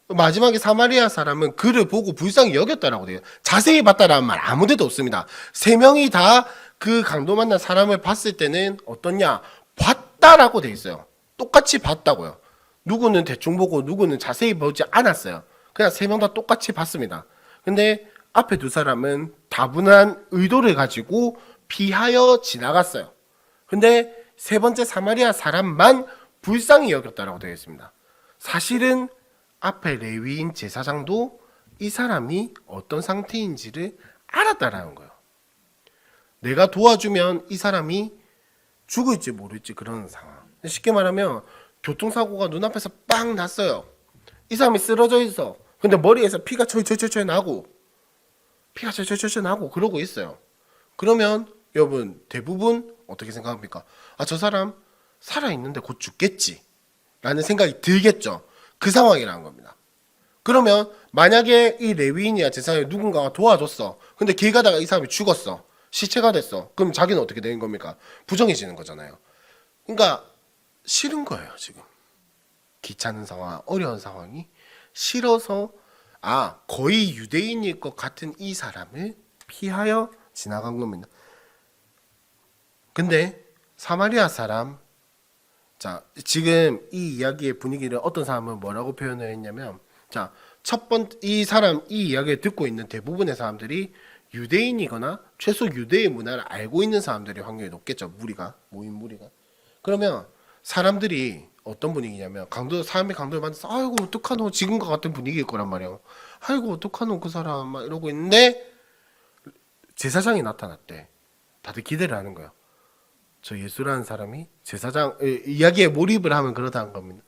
[SPEAKER 1] 마지막에 사마리아 사람은 그를 보고 불쌍히 여겼다라고 돼요. 자세히 봤다라는 말 아무데도 없습니다. 세 명이 다 그 강도 만난 사람을 봤을 때는 어떻냐? 봤다라고 돼 있어요. 똑같이 봤다고요. 누구는 대충 보고 누구는 자세히 보지 않았어요. 그냥 세 명 다 똑같이 봤습니다. 근데 앞에 두 사람은 다분한 의도를 가지고 피하여 지나갔어요. 근데 세 번째 사마리아 사람만 불쌍히 여겼다라고 되어 있습니다. 사실은 앞에 레위인 제사장도 이 사람이 어떤 상태인지를 알았다라는 거예요. 내가 도와주면 이 사람이 죽을지 모를지 그런 상황. 쉽게 말하면 교통사고가 눈앞에서 빵 났어요. 이 사람이 쓰러져 있어. 근데 머리에서 피가 철철철철 나고 피가 철철철철 나고 그러고 있어요. 그러면 여러분 대부분 어떻게 생각합니까? 아, 저 사람 살아있는데 곧 죽겠지 라는 생각이 들겠죠. 그 상황이라는 겁니다. 그러면 만약에 이 레위인이야 제사장이 누군가가 도와줬어. 근데 길 가다가 이 사람이 죽었어. 시체가 됐어. 그럼 자기는 어떻게 되는 겁니까? 부정해지는 거잖아요. 그러니까 싫은 거예요 지금. 귀찮은 상황, 어려운 상황이 싫어서 거의 유대인일 것 같은 이 사람을 피하여 지나간 겁니다. 근데 사마리아 사람, 자 지금 이 이야기의 분위기를 어떤 사람은 뭐라고 표현을 했냐면, 자 첫 번째 이 이야기를 듣고 있는 대부분의 사람들이 유대인이거나 최소 유대의 문화를 알고 있는 사람들이 확률이 높겠죠. 모인 무리가. 그러면 사람들이 어떤 분위기냐면 사람이 강도를 받아서 아이고 어떡하노 지금과 같은 분위기일 거란 말이에요. 아이고 어떡하노 그 사람 막 이러고 있는데 제사장이 나타났대. 다들 기대를 하는 거예요. 저 예수라는 사람이 제사장 이야기에 몰입을 하면 그렇다는 겁니다.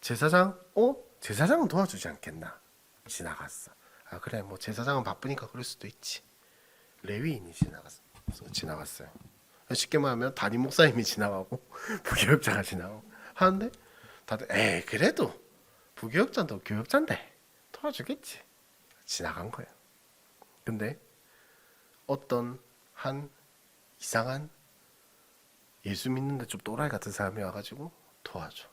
[SPEAKER 1] 제사장은 도와주지 않겠나. 지나갔어. 아 그래 뭐 제사장은 바쁘니까 그럴 수도 있지. 레위인이 지나갔어요. 쉽게 말하면 담임 목사님이 지나가고 부교역자가 지나가고 하는데 다들 그래도 부교역자도 교역자인데 도와주겠지. 지나간 거예요. 근데 어떤 한 이상한 예수 믿는데 좀 또라이 같은 사람이 와가지고 도와줘.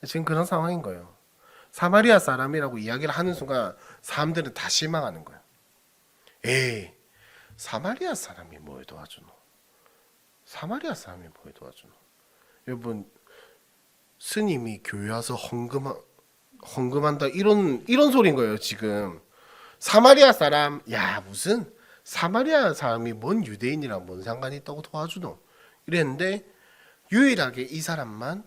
[SPEAKER 1] 지금 그런 상황인 거예요. 사마리아 사람이라고 이야기를 하는 순간 사람들은 다 실망하는 거예요. 사마리아 사람이 뭘 도와주노? 사마리아 사람이 뭘 도와주노? 여러분 스님이 교회 와서 헌금한다 이런 소리인 거예요 지금. 사마리아 사람 무슨 사마리아 사람이 뭔 유대인이랑 뭔 상관이 있다고 도와주노? 이랬는데 유일하게 이 사람만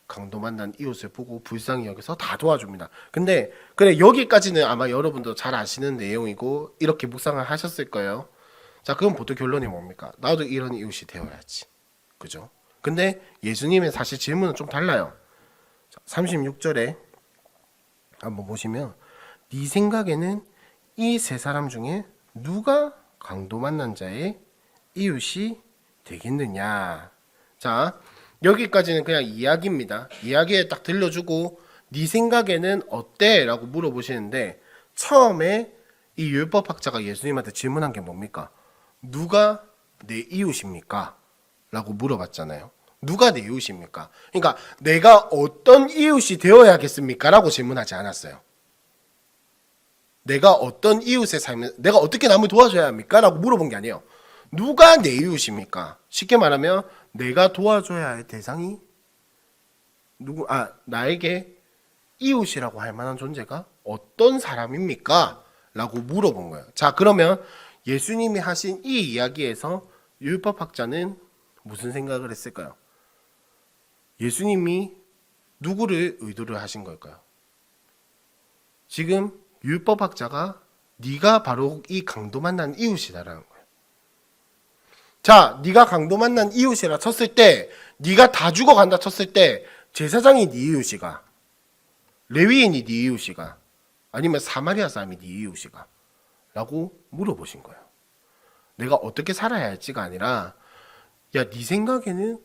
[SPEAKER 1] 강도 만난 이웃을 보고 불쌍히 여겨서 다 도와줍니다. 근데 그래 여기까지는 아마 여러분도 잘 아시는 내용이고 이렇게 묵상을 하셨을 거예요. 자 그럼 보통 결론이 뭡니까? 나도 이런 이웃이 되어야지. 그죠? 근데 예수님의 사실 질문은 좀 달라요. 36절에 한번 보시면 네 생각에는 이 세 사람 중에 누가 강도 만난 자의 이웃이 되겠느냐. 자 여기까지는 그냥 이야기입니다. 이야기에 딱 들려주고 네 생각에는 어때? 라고 물어보시는데 처음에 이 율법학자가 예수님한테 질문한 게 뭡니까? 누가 내 이웃입니까? 라고 물어봤잖아요. 누가 내 이웃입니까? 그러니까 내가 어떤 이웃이 되어야겠습니까? 라고 질문하지 않았어요. 내가 어떤 이웃의 삶에 내가 어떻게 남을 도와줘야 합니까? 라고 물어본 게 아니에요. 누가 내 이웃입니까? 쉽게 말하면 내가 도와줘야 할 대상이 나에게 이웃이라고 할 만한 존재가 어떤 사람입니까? 라고 물어본 거예요. 자 그러면 예수님이 하신 이 이야기에서 율법학자는 무슨 생각을 했을까요? 예수님이 누구를 의도를 하신 걸까요? 지금 율법학자가 네가 바로 이 강도 만난 이웃이다라는 거예요. 자, 네가 강도 만난 이웃이라 쳤을 때, 네가 다 죽어간다 쳤을 때 제사장이 네 이웃이가, 레위인이 네 이웃이가, 아니면 사마리아 사람이 네 이웃이가 라고 물어보신 거예요. 내가 어떻게 살아야 할지가 아니라 네 생각에는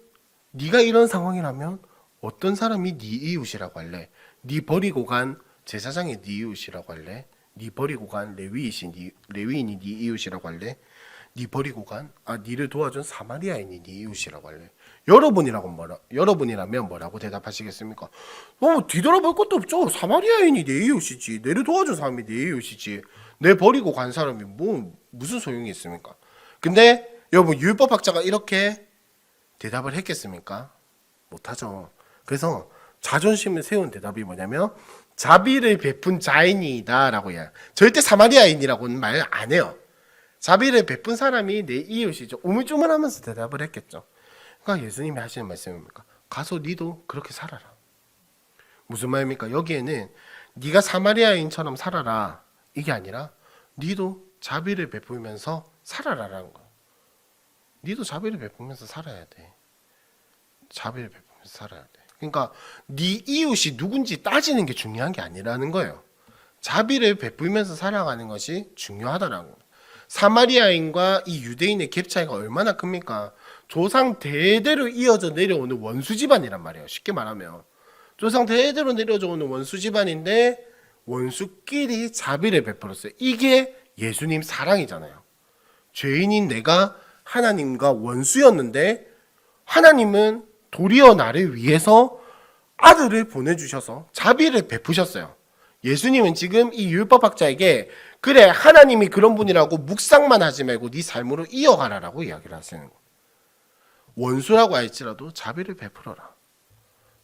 [SPEAKER 1] 네가 이런 상황이라면 어떤 사람이 네 이웃이라고 할래? 네 버리고 간 제사장이 네 이웃이라고 할래? 네 버리고 간 레위인이 네 이웃이라고 할래? 네 버리고 간 네를 도와준 사마리아인이 네 이웃이라고 할래? 여러분이라면 뭐라고 대답하시겠습니까? 뒤돌아볼 것도 없죠. 사마리아인이 내 이웃이지. 내를 도와준 사람이 내 이웃이지. 내 버리고 간 사람이 무슨 소용이 있습니까? 근데 여러분 율법학자가 이렇게 대답을 했겠습니까? 못하죠. 그래서 자존심을 세운 대답이 뭐냐면 자비를 베푼 자인이다 라고 해요. 절대 사마리아인이라고는 말 안 해요. 자비를 베푼 사람이 내 이웃이죠. 우물쭈물하면서 대답을 했겠죠. 그러니까 예수님이 하시는 말씀입니까? 가서 니도 그렇게 살아라. 무슨 말입니까? 여기에는 네가 사마리아인처럼 살아라 이게 아니라 니도 자비를 베풀면서 살아라라는 거야. 니도 자비를 베풀면서 살아야 돼. 자비를 베풀면서 살아야 돼. 그러니까 네 이웃이 누군지 따지는 게 중요한 게 아니라는 거예요. 자비를 베풀면서 살아가는 것이 중요하다라고. 사마리아인과 이 유대인의 갭 차이가 얼마나 큽니까? 조상 대대로 이어져 내려오는 원수 집안이란 말이에요. 쉽게 말하면 조상 대대로 내려져 오는 원수 집안인데 원수끼리 자비를 베풀었어요. 이게 예수님 사랑이잖아요. 죄인인 내가 하나님과 원수였는데 하나님은 도리어 나를 위해서 아들을 보내주셔서 자비를 베푸셨어요. 예수님은 지금 이 율법학자에게 그래 하나님이 그런 분이라고 묵상만 하지 말고 네 삶으로 이어가라라고 이야기를 하시는 거예요. 원수라고 할지라도 자비를 베풀어라.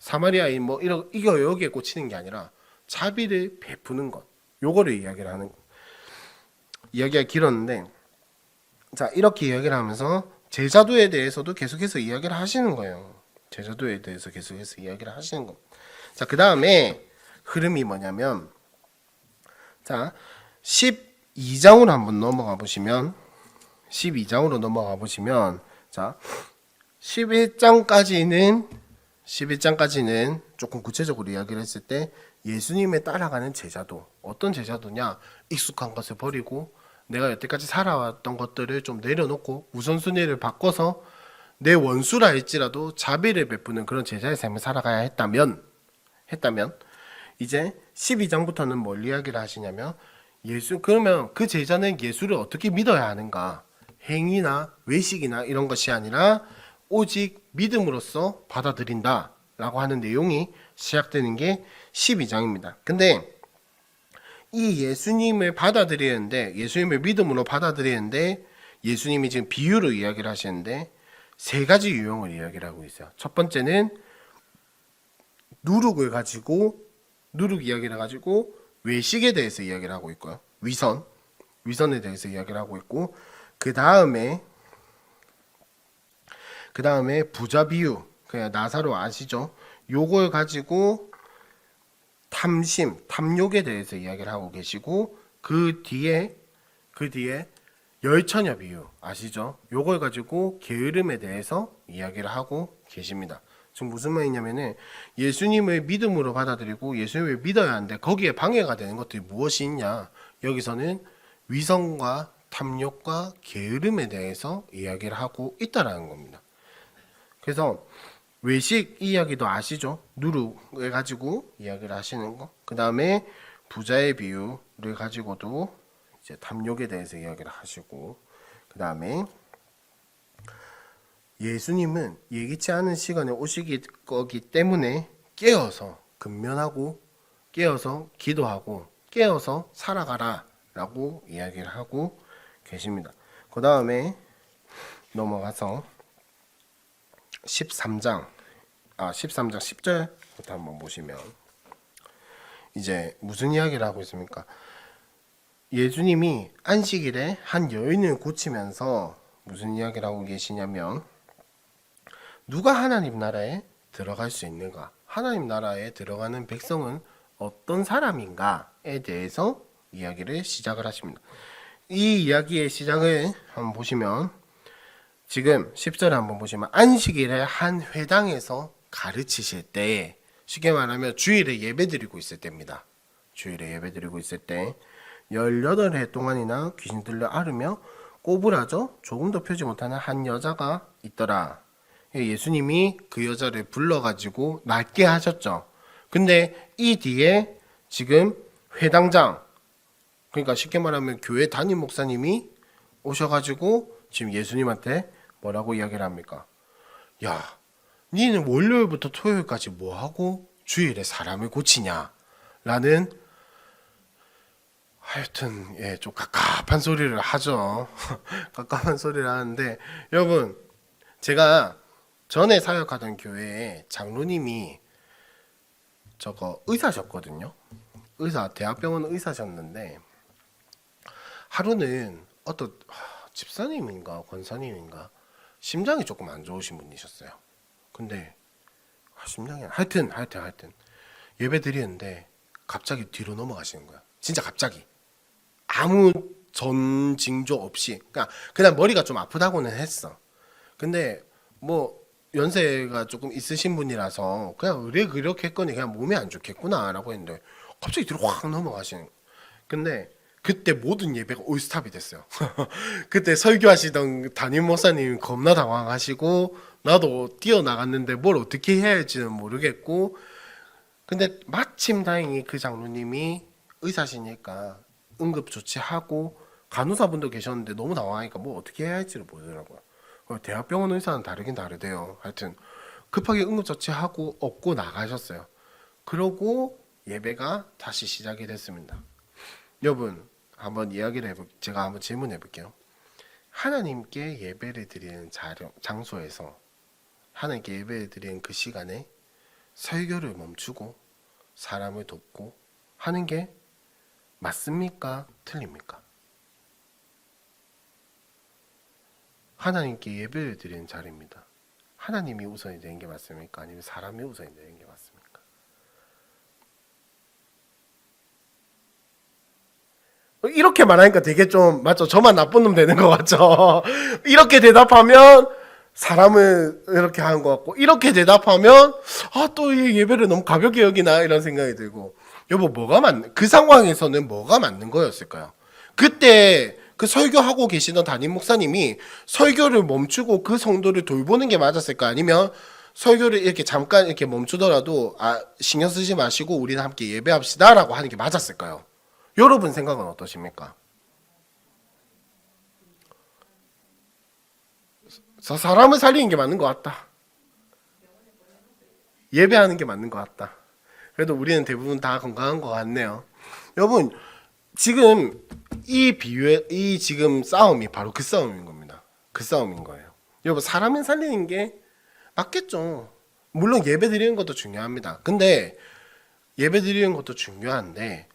[SPEAKER 1] 사마리아인 뭐 이거 여기에 꽂히는 게 아니라 자비를 베푸는 것. 요거를 이야기를 하는 거예요. 이야기가 길었는데 자 이렇게 이야기를 하면서 제자도에 대해서도 계속해서 이야기를 하시는 거예요. 제자도에 대해서 계속해서 이야기를 하시는 거. 자, 그 다음에 흐름이 뭐냐면 자 12장으로 한번 넘어가 보시면 12장으로 넘어가 보시면 자 11장까지는 조금 구체적으로 이야기를 했을 때 예수님의 따라가는 제자도 어떤 제자도냐 익숙한 것을 버리고 내가 여태까지 살아왔던 것들을 좀 내려놓고 우선순위를 바꿔서 내 원수라 할지라도 자비를 베푸는 그런 제자의 삶을 살아가야 했다면 이제 12장부터는 뭘 이야기를 하시냐면 그러면 그 제자는 예수를 어떻게 믿어야 하는가? 행위나 외식이나 이런 것이 아니라 오직 믿음으로써 받아들인다 라고 하는 내용이 시작되는 게 12장입니다. 근데 이 예수님을 받아들이는데 예수님을 믿음으로 받아들이는데 예수님이 지금 비유로 이야기를 하시는데 세 가지 유형을 이야기를 하고 있어요. 첫 번째는 누룩 이야기를 가지고 외식에 대해서 이야기를 하고 있고요. 위선에 대해서 이야기를 하고 있고 그 다음에 부자 비유 그냥 나사로 아시죠? 요걸 가지고 탐욕에 대해서 이야기를 하고 계시고 그 뒤에 열처녀 비유 아시죠? 요걸 가지고 게으름에 대해서 이야기를 하고 계십니다. 지금 무슨 말이냐면은 예수님을 믿음으로 받아들이고 예수님을 믿어야 하는데 거기에 방해가 되는 것들이 무엇이 있냐? 여기서는 위선과 탐욕과 게으름에 대해서 이야기를 하고 있다라는 겁니다. 그래서 외식 이야기도 아시죠? 누룩을 가지고 이야기를 하시는 거. 그 다음에 부자의 비유를 가지고도 이제 탐욕에 대해서 이야기를 하시고, 그 다음에 예수님은 예기치 않은 시간에 오실 거기 때문에 깨어서 근면하고 깨어서 기도하고 깨어서 살아가라 라고 이야기를 하고 계십니다. 그 다음에 넘어가서 13장 10절부터 한번 보시면 이제 무슨 이야기를 하고 있습니까? 예수님이 안식일에 한 여인을 고치면서 무슨 이야기를 하고 계시냐면 누가 하나님 나라에 들어갈 수 있는가? 하나님 나라에 들어가는 백성은 어떤 사람인가에 대해서 이야기를 시작을 하십니다. 이 이야기의 시작을 한번 보시면 지금 10절에 한번 보시면 안식일에 한 회당에서 가르치실 때 쉽게 말하면 주일에 예배드리고 있을 때입니다. 주일에 예배드리고 있을 때 18해 동안이나 귀신 들려 앓으며 꼬부라져 조금도 펴지 못하는 한 여자가 있더라. 예수님이 그 여자를 불러가지고 낫게 하셨죠. 근데 이 뒤에 지금 회당장, 그러니까 쉽게 말하면 교회 담임 목사님이 오셔가지고 지금 예수님한테 뭐라고 이야기를 합니까? 야, 니는 월요일부터 토요일까지 뭐하고 주일에 사람을 고치냐? 라는 하여튼 좀 갑갑한 소리를 하죠. 갑갑한 소리를 하는데 여러분 제가 전에 사역하던 교회에 장로님이 의사셨거든요. 대학병원 의사셨는데 하루는 어떤 집사님인가 권사님인가 심장이 조금 안 좋으신 분이셨어요. 근데 심장이 하여튼 예배 드리는데 갑자기 뒤로 넘어가시는 거야. 진짜 갑자기 아무 전 징조 없이 그냥 머리가 좀 아프다고는 했어. 근데 뭐 연세가 조금 있으신 분이라서 그냥 의뢰 그렇게 했거니 그냥 몸이 안 좋겠구나라고 했는데 갑자기 뒤로 확 넘어가시는 거야. 근데 그때 모든 예배가 올스탑이 됐어요. 그때 설교하시던 담임 목사님 겁나 당황하시고 나도 뛰어나갔는데 뭘 어떻게 해야 할지는 모르겠고 근데 마침 다행히 그 장로님이 의사시니까 응급조치하고 간호사분도 계셨는데 너무 당황하니까 뭐 어떻게 해야 할지를 모르더라고요. 대학병원 의사는 다르긴 다르대요. 하여튼 급하게 응급조치하고 업고 나가셨어요. 그러고 예배가 다시 시작이 됐습니다. 여러분 한번 제가 한번 질문해 볼게요. 하나님께 예배를 드리는 장소에서 하나님께 예배를 드리는 그 시간에 설교를 멈추고 사람을 돕고 하는 게 맞습니까? 틀립니까? 하나님께 예배를 드리는 자리입니다. 하나님이 우선이 되는 게 맞습니까? 아니면 사람이 우선이 되는 게 맞습니까? 이렇게 말하니까 되게 좀 맞죠? 저만 나쁜 놈 되는 것 같죠? 이렇게 대답하면 사람을 이렇게 하는 것 같고 이렇게 대답하면 또 이 예배를 너무 가볍게 여기나 이런 생각이 들고 여보 그 상황에서는 뭐가 맞는 거였을까요? 그때 그 설교하고 계시던 담임 목사님이 설교를 멈추고 그 성도를 돌보는 게 맞았을까? 아니면 설교를 이렇게 잠깐 이렇게 멈추더라도 신경 쓰지 마시고 우리는 함께 예배합시다라고 하는 게 맞았을까요? 여러분 생각은 어떠십니까? 사람을 살리는 게 맞는 것 같다. 예배하는 게 맞는 것 같다. 그래도 우리는 대부분 다 건강한 것 같네요. 여러분 지금 이 지금 싸움이 바로 그 싸움인 겁니다. 그 싸움인 거예요. 여러분 사람을 살리는 게 맞겠죠. 물론 예배 드리는 것도 중요합니다. 근데 예배 드리는 것도 중요한데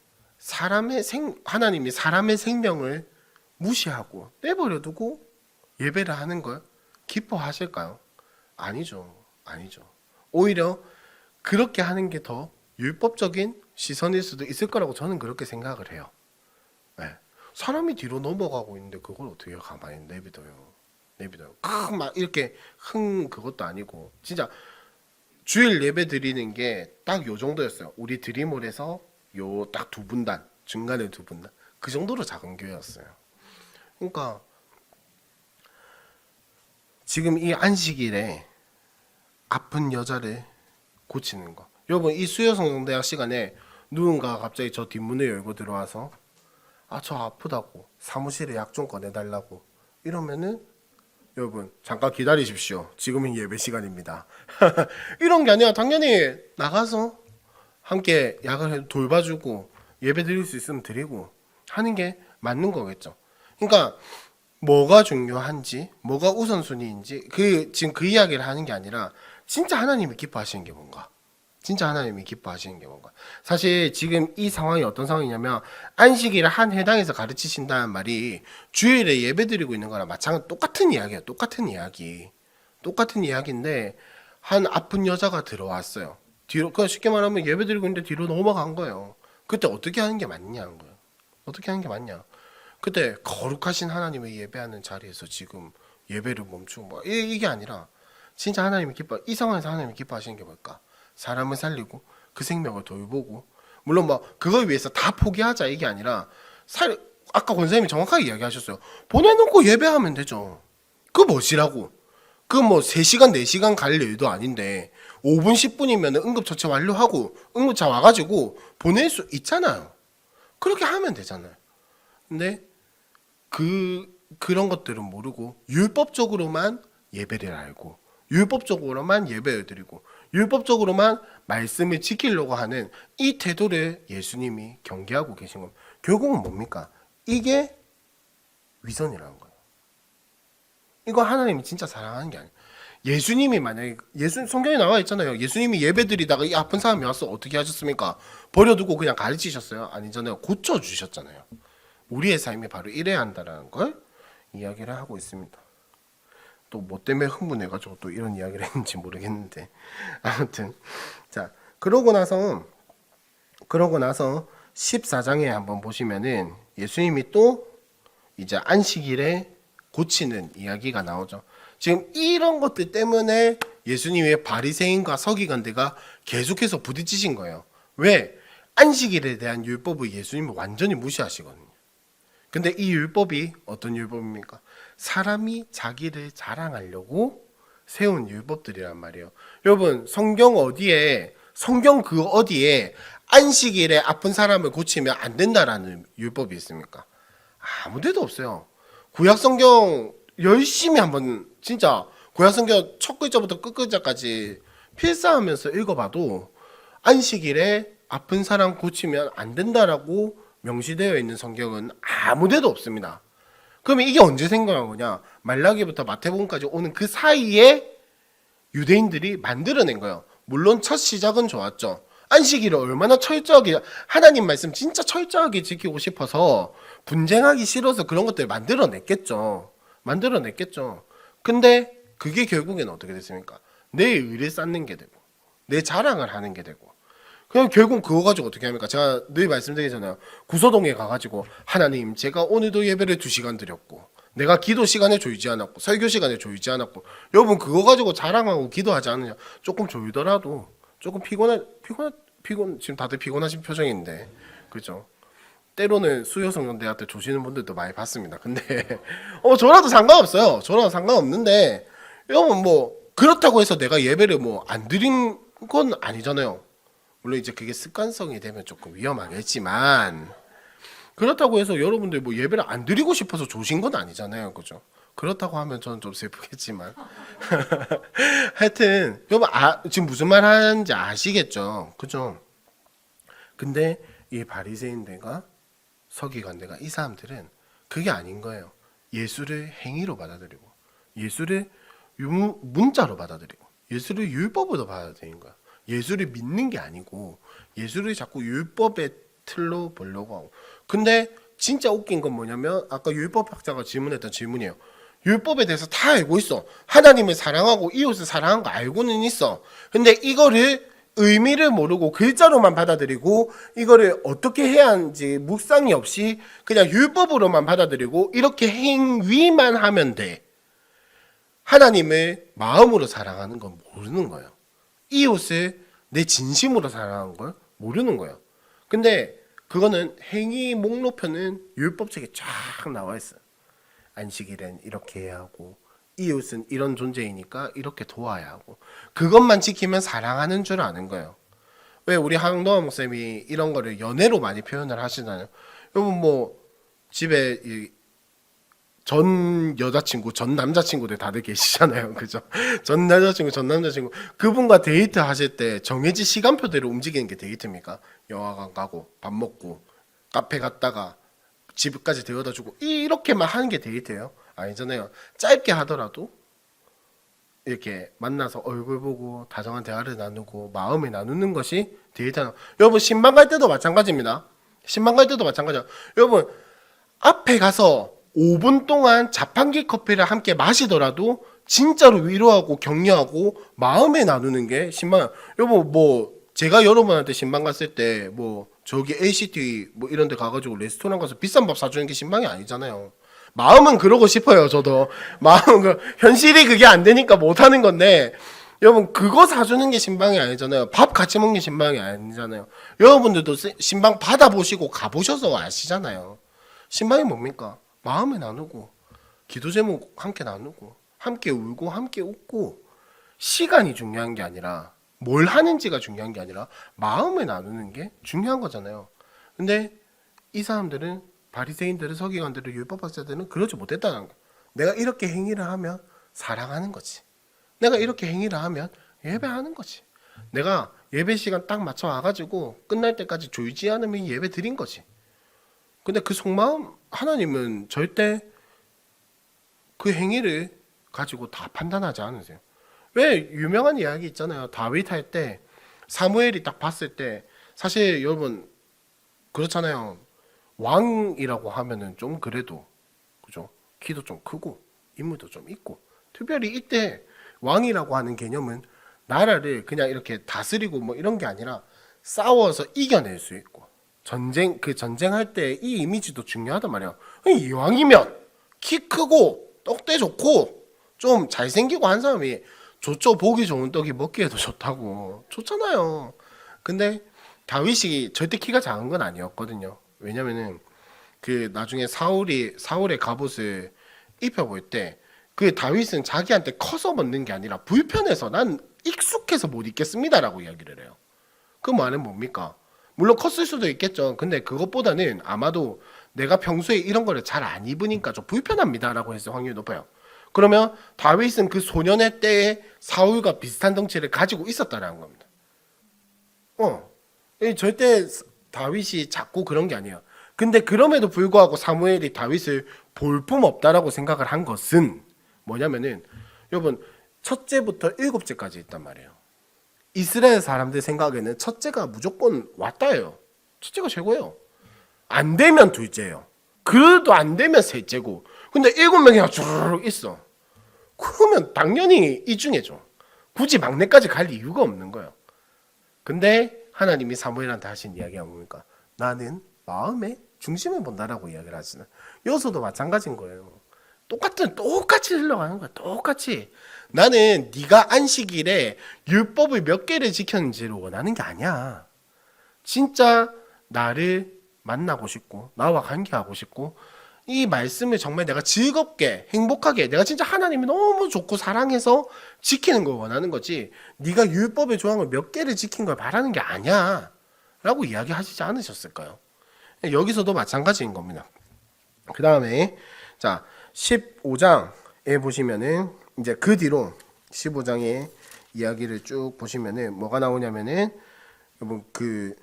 [SPEAKER 1] 하나님이 사람의 생명을 무시하고 내버려 두고 예배를 하는 걸 기뻐하실까요? 아니죠. 오히려 그렇게 하는 게 더 율법적인 시선일 수도 있을 거라고 저는 그렇게 생각을 해요. 네. 사람이 뒤로 넘어가고 있는데 그걸 어떻게 가만히 내비둬요. 막 이렇게 그것도 아니고 진짜 주일 예배 드리는 게 딱 요 정도였어요. 우리 드림홀에서 요 딱 2분단 중간에 2분단 그 정도로 작은 교회였어요. 그러니까 지금 이 안식일에 아픈 여자를 고치는 거. 여러분 이 수요성경대학 시간에 누군가 갑자기 저 뒷문을 열고 들어와서 저 아프다고 사무실에 약 좀 꺼내달라고 이러면은 여러분 잠깐 기다리십시오. 지금은 예배 시간입니다. 이런 게 아니라 당연히 나가서 함께 약을 돌봐주고 예배 드릴 수 있으면 드리고 하는 게 맞는 거겠죠. 그러니까 뭐가 중요한지 뭐가 우선순위인지 지금 그 이야기를 하는 게 아니라 진짜 하나님이 기뻐하시는 게 뭔가 사실 지금 이 상황이 어떤 상황이냐면 안식일을 한 회당에서 가르치신다는 말이 주일에 예배드리고 있는 거랑 마찬가지 똑같은 이야기예요. 똑같은 이야기인데 한 아픈 여자가 들어왔어요. 뒤로 그냥 쉽게 말하면 예배드리고 있는데 뒤로 넘어간 거예요. 그때 어떻게 하는 게 맞냐는 거예요. 어떻게 하는 게 맞냐? 그때 거룩하신 하나님을 예배하는 자리에서 지금 예배를 멈추고 이게 아니라 진짜 이 상황에서 하나님이 기뻐하시는 게 뭘까? 사람을 살리고 그 생명을 돌보고 물론 그걸 위해서 다 포기하자 이게 아니라 아까 권사님이 정확하게 이야기하셨어요. 보내놓고 예배하면 되죠. 그 뭐시라고? 그 3시간 4시간 갈 일도 아닌데 5분 10분이면 응급처치 완료하고 응급차 와가지고 보낼 수 있잖아요. 그렇게 하면 되잖아요. 근데 그런 것들은 모르고 율법적으로만 예배를 알고 율법적으로만 예배를 드리고 율법적으로만 말씀을 지키려고 하는 이 태도를 예수님이 경계하고 계신 겁니다. 결국은 뭡니까? 이게 위선이라는 거예요. 이거 하나님이 진짜 사랑하는 게 아니에요. 예수님이 만약에 성경에 나와 있잖아요. 예수님이 예배 드리다가 이 아픈 사람이 와서 어떻게 하셨습니까? 버려두고 그냥 가르치셨어요? 아니잖아요. 고쳐주셨잖아요. 우리의 삶이 바로 이래야 한다라는 걸 이야기를 하고 있습니다. 또 뭐 때문에 흥분해가지고 또 이런 이야기를 했는지 모르겠는데 아무튼 자 그러고 나서 14장에 한번 보시면은 예수님이 또 이제 안식일에 고치는 이야기가 나오죠. 지금 이런 것들 때문에 예수님의 바리새인과 서기관들과 계속해서 부딪히신 거예요. 왜? 안식일에 대한 율법을 예수님은 완전히 무시하시거든요. 근데 이 율법이 어떤 율법입니까? 사람이 자기를 자랑하려고 세운 율법들이란 말이에요. 여러분 성경 그 어디에 안식일에 아픈 사람을 고치면 안 된다라는 율법이 있습니까? 아무 데도 없어요. 구약 성경 열심히 한번 진짜 구약 성경 첫 글자부터 끝 글자까지 필사하면서 읽어봐도 안식일에 아픈 사람 고치면 안 된다라고 명시되어 있는 성경은 아무 데도 없습니다. 그러면 이게 언제 생겨난 거냐? 말라기부터 마태복음까지 오는 그 사이에 유대인들이 만들어낸 거예요. 물론 첫 시작은 좋았죠. 안식일을 얼마나 철저하게 하나님 말씀 진짜 철저하게 지키고 싶어서 분쟁하기 싫어서 그런 것들 만들어냈겠죠. 근데 그게 결국에는 어떻게 됐습니까? 내 의를 쌓는 게 되고 내 자랑을 하는 게 되고 그럼 결국 그거 가지고 어떻게 합니까? 제가 늘 말씀드리잖아요. 구서동에 가가지고 하나님 제가 오늘도 예배를 2시간 드렸고 내가 기도 시간에 조이지 않았고 설교 시간에 조이지 않았고 여러분 그거 가지고 자랑하고 기도하지 않느냐? 조금 조이더라도 조금 피곤 지금 다들 피곤하신 표정인데 그죠? 때로는 수요성경대학 때 조시는 분들도 많이 봤습니다. 근데 저라도 상관없어요. 저라도 상관없는데 여러분 뭐 그렇다고 해서 내가 예배를 뭐 안 드린 건 아니잖아요. 물론 이제 그게 습관성이 되면 조금 위험하겠지만 그렇다고 해서 여러분들 뭐 예배를 안 드리고 싶어서 조신 건 아니잖아요. 그죠? 그렇다고 하면 저는 좀 슬프겠지만 하여튼 여러분 지금 무슨 말 하는지 아시겠죠? 그죠? 근데 이 바리새인들과 서기관들과 이 사람들은 그게 아닌 거예요. 예수를 행위로 받아들이고 예수를 문자로 받아들이고 예수를 율법으로 받아들인 거야. 예수를 믿는 게 아니고 예수를 자꾸 율법의 틀로 보려고 하고. 근데 진짜 웃긴 건 뭐냐면 아까 율법학자가 질문했던 질문이에요. 율법에 대해서 다 알고 있어. 하나님을 사랑하고 이웃을 사랑하는 거 알고는 있어. 근데 이거를 의미를 모르고 글자로만 받아들이고 이거를 어떻게 해야 하는지 묵상이 없이 그냥 율법으로만 받아들이고 이렇게 행위만 하면 돼. 하나님을 마음으로 사랑하는 건 모르는 거예요. 이웃을 내 진심으로 사랑하는 걸 모르는 거예요. 근데 그거는 행위 목록표는 율법책에 쫙 나와 있어요. 안식일엔 이렇게 해야 하고 이웃은 이런 존재이니까 이렇게 도와야 하고 그것만 지키면 사랑하는 줄 아는 거예요. 왜 우리 황도화 목사님이 이런 거를 연애로 많이 표현을 하시나요? 여러분 뭐 집에 전 여자친구, 전 남자친구들 다들 계시잖아요. 그죠? 전 여자친구, 전 남자친구. 그분과 데이트 하실 때 정해진 시간표대로 움직이는 게 데이트입니까? 영화관 가고, 밥 먹고, 카페 갔다가, 집까지 데려다 주고, 이렇게만 하는 게 데이트예요? 아니잖아요. 짧게 하더라도, 이렇게 만나서 얼굴 보고, 다정한 대화를 나누고, 마음을 나누는 것이 데이트예요. 여러분, 신방 갈 때도 마찬가지입니다. 신방 갈 때도 마찬가지야. 여러분, 앞에 가서 5분 동안 자판기 커피를 함께 마시더라도 진짜로 위로하고 격려하고 마음에 나누는 게 신방. 여러분 뭐 제가 여러분한테 신방 갔을 때 뭐 저기 ACT 뭐 이런 데 가가지고 레스토랑 가서 비싼 밥 사주는 게 신방이 아니잖아요. 마음은 그러고 싶어요. 저도 마음은 현실이 그게 안 되니까 못 하는 건데 여러분 그거 사주는 게 신방이 아니잖아요. 밥 같이 먹는 게 신방이 아니잖아요. 여러분들도 신방 받아보시고 가보셔서 아시잖아요. 신방이 뭡니까? 마음에 나누고 기도 제목 함께 나누고 함께 울고 함께 웃고 시간이 중요한 게 아니라 뭘 하는지가 중요한 게 아니라 마음에 나누는 게 중요한 거잖아요. 근데 이 사람들은 바리새인들은 서기관들은 율법학자들은 그러지 못했다는 거. 내가 이렇게 행위를 하면 사랑하는 거지. 내가 이렇게 행위를 하면 예배하는 거지. 내가 예배 시간 딱 맞춰 와가지고 끝날 때까지 졸지 않으면 예배 드린 거지. 근데 그 속마음 하나님은 절대 그 행위를 가지고 다 판단하지 않으세요. 왜 유명한 이야기 있잖아요. 다윗 할 때 사무엘이 딱 봤을 때 사실 여러분 그렇잖아요. 왕이라고 하면은 좀 그래도 그죠? 키도 좀 크고 인물도 좀 있고 특별히 이때 왕이라고 하는 개념은 나라를 그냥 이렇게 다스리고 뭐 이런 게 아니라 싸워서 이겨낼 수 있고 전쟁할 때 이 이미지도 중요하단 말이야. 이왕이면 키 크고 떡대 좋고 좀 잘생기고 한 사람이 좋죠. 보기 좋은 떡이 먹기에도 좋다고 좋잖아요. 근데 다윗이 절대 키가 작은 건 아니었거든요. 왜냐면은 그 나중에 사울의 갑옷을 입혀볼 때 그 다윗은 자기한테 커서 먹는 게 아니라 불편해서 난 익숙해서 못 입겠습니다라고 이야기를 해요. 그 말은 뭡니까? 물론 컸을 수도 있겠죠. 근데 그것보다는 아마도 내가 평소에 이런 거를 잘 안 입으니까 좀 불편합니다라고 했을 확률이 높아요. 그러면 다윗은 그 소년의 때에 사울과 비슷한 덩치를 가지고 있었다라는 겁니다. 절대 다윗이 작고 그런 게 아니에요. 근데 그럼에도 불구하고 사무엘이 다윗을 볼품 없다라고 생각을 한 것은 뭐냐면은 여러분 첫째부터 일곱째까지 있단 말이에요. 이스라엘 사람들 생각에는 첫째가 무조건 왔다예요. 첫째가 최고예요. 안 되면 둘째예요. 그래도 안 되면 셋째고. 근데 7명이나 쭉 있어. 그러면 당연히 이 중에죠. 굳이 막내까지 갈 이유가 없는 거예요. 근데 하나님이 사무엘한테 하신 이야기가 뭡니까? 나는 마음의 중심을 본다라고 이야기를 하시는. 여기서도 마찬가지인 거예요. 똑같이 흘러가는 거야. 똑같이. 나는 네가 안식일에 율법을 몇 개를 지켰는지를 원하는 게 아니야. 진짜 나를 만나고 싶고 나와 관계하고 싶고 이 말씀을 정말 내가 즐겁게 행복하게 내가 진짜 하나님이 너무 좋고 사랑해서 지키는 걸 원하는 거지 네가 율법의 조항을 몇 개를 지킨 걸 바라는 게 아니야 라고 이야기하시지 않으셨을까요? 여기서도 마찬가지인 겁니다. 그 다음에 자 15장에 보시면은 이제 그 뒤로 15장의 이야기를 쭉 보시면은 뭐가 나오냐면은 여러분 그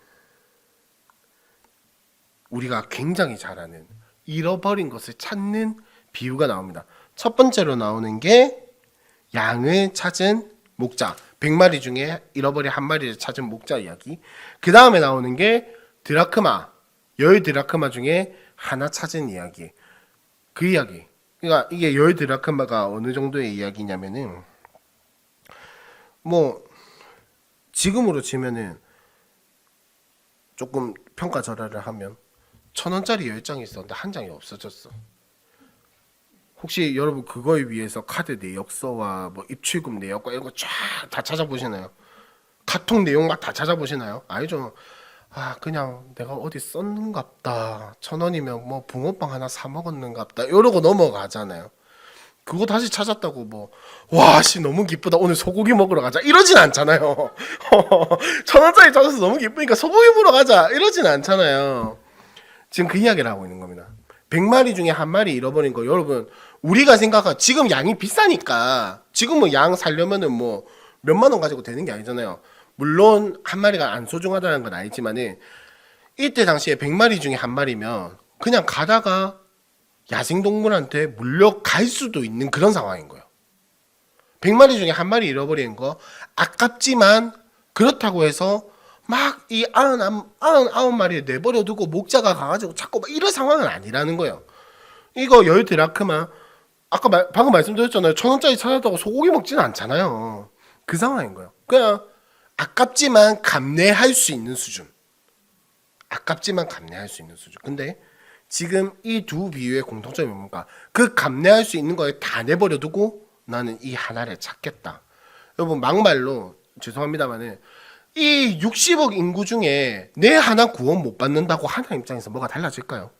[SPEAKER 1] 우리가 굉장히 잘 아는 잃어버린 것을 찾는 비유가 나옵니다. 첫 번째로 나오는 게 양을 찾은 목자, 100마리 중에 잃어버린 한 마리를 찾은 목자 이야기. 그 다음에 나오는 게 드라크마, 10드라크마 중에 하나 찾은 이야기. 그 이야기. 그러니까 이게 10드라크마가 어느 정도의 이야기냐면은 뭐 지금으로 치면은 조금 평가절하를 하면 1,000원짜리 10장이 있었는데 한 장이 없어졌어. 혹시 여러분 그거에 위해서 카드 내역서와 뭐 입출금 내역과 이런 거 쫙 다 찾아보시나요? 카톡 내용 막 다 찾아보시나요? 아니죠. 그냥 내가 어디 썼는갑다. 1,000원이면 뭐 붕어빵 하나 사 먹었는갑다. 이러고 넘어가잖아요. 그거 다시 찾았다고 뭐 와 씨 너무 기쁘다 오늘 소고기 먹으러 가자 이러진 않잖아요. 1,000원짜리 찾아서 너무 기쁘니까 소고기 먹으러 가자 이러진 않잖아요. 지금 그 이야기를 하고 있는 겁니다. 100마리 중에 한 마리 잃어버린 거 여러분 우리가 생각한 지금 양이 비싸니까 지금 뭐 양 살려면은 뭐 몇만 원 가지고 되는 게 아니잖아요. 물론 한 마리가 안 소중하다는 건 아니지만은 이때 당시에 100마리 중에 한 마리면 그냥 가다가 야생동물한테 물려갈 수도 있는 그런 상황인 거예요. 100마리 중에 한 마리 잃어버리는 거 아깝지만 그렇다고 해서 막 이 99마리를 내버려 두고 목자가 가가지고 자꾸 막 이런 상황은 아니라는 거예요. 이거 10드라크마 아까 방금 말씀드렸잖아요. 1,000원짜리 찾았다고 소고기 먹지는 않잖아요. 그 상황인 거예요. 그냥 아깝지만 감내할 수 있는 수준. 아깝지만 감내할 수 있는 수준. 근데 지금 이 두 비유의 공통점이 뭡니까? 그 감내할 수 있는 거에 다 내버려 두고 나는 이 하나를 찾겠다. 여러분 막말로 죄송합니다만은 이 60억 인구 중에 내 하나 구원 못 받는다고 하나님 입장에서 뭐가 달라질까요?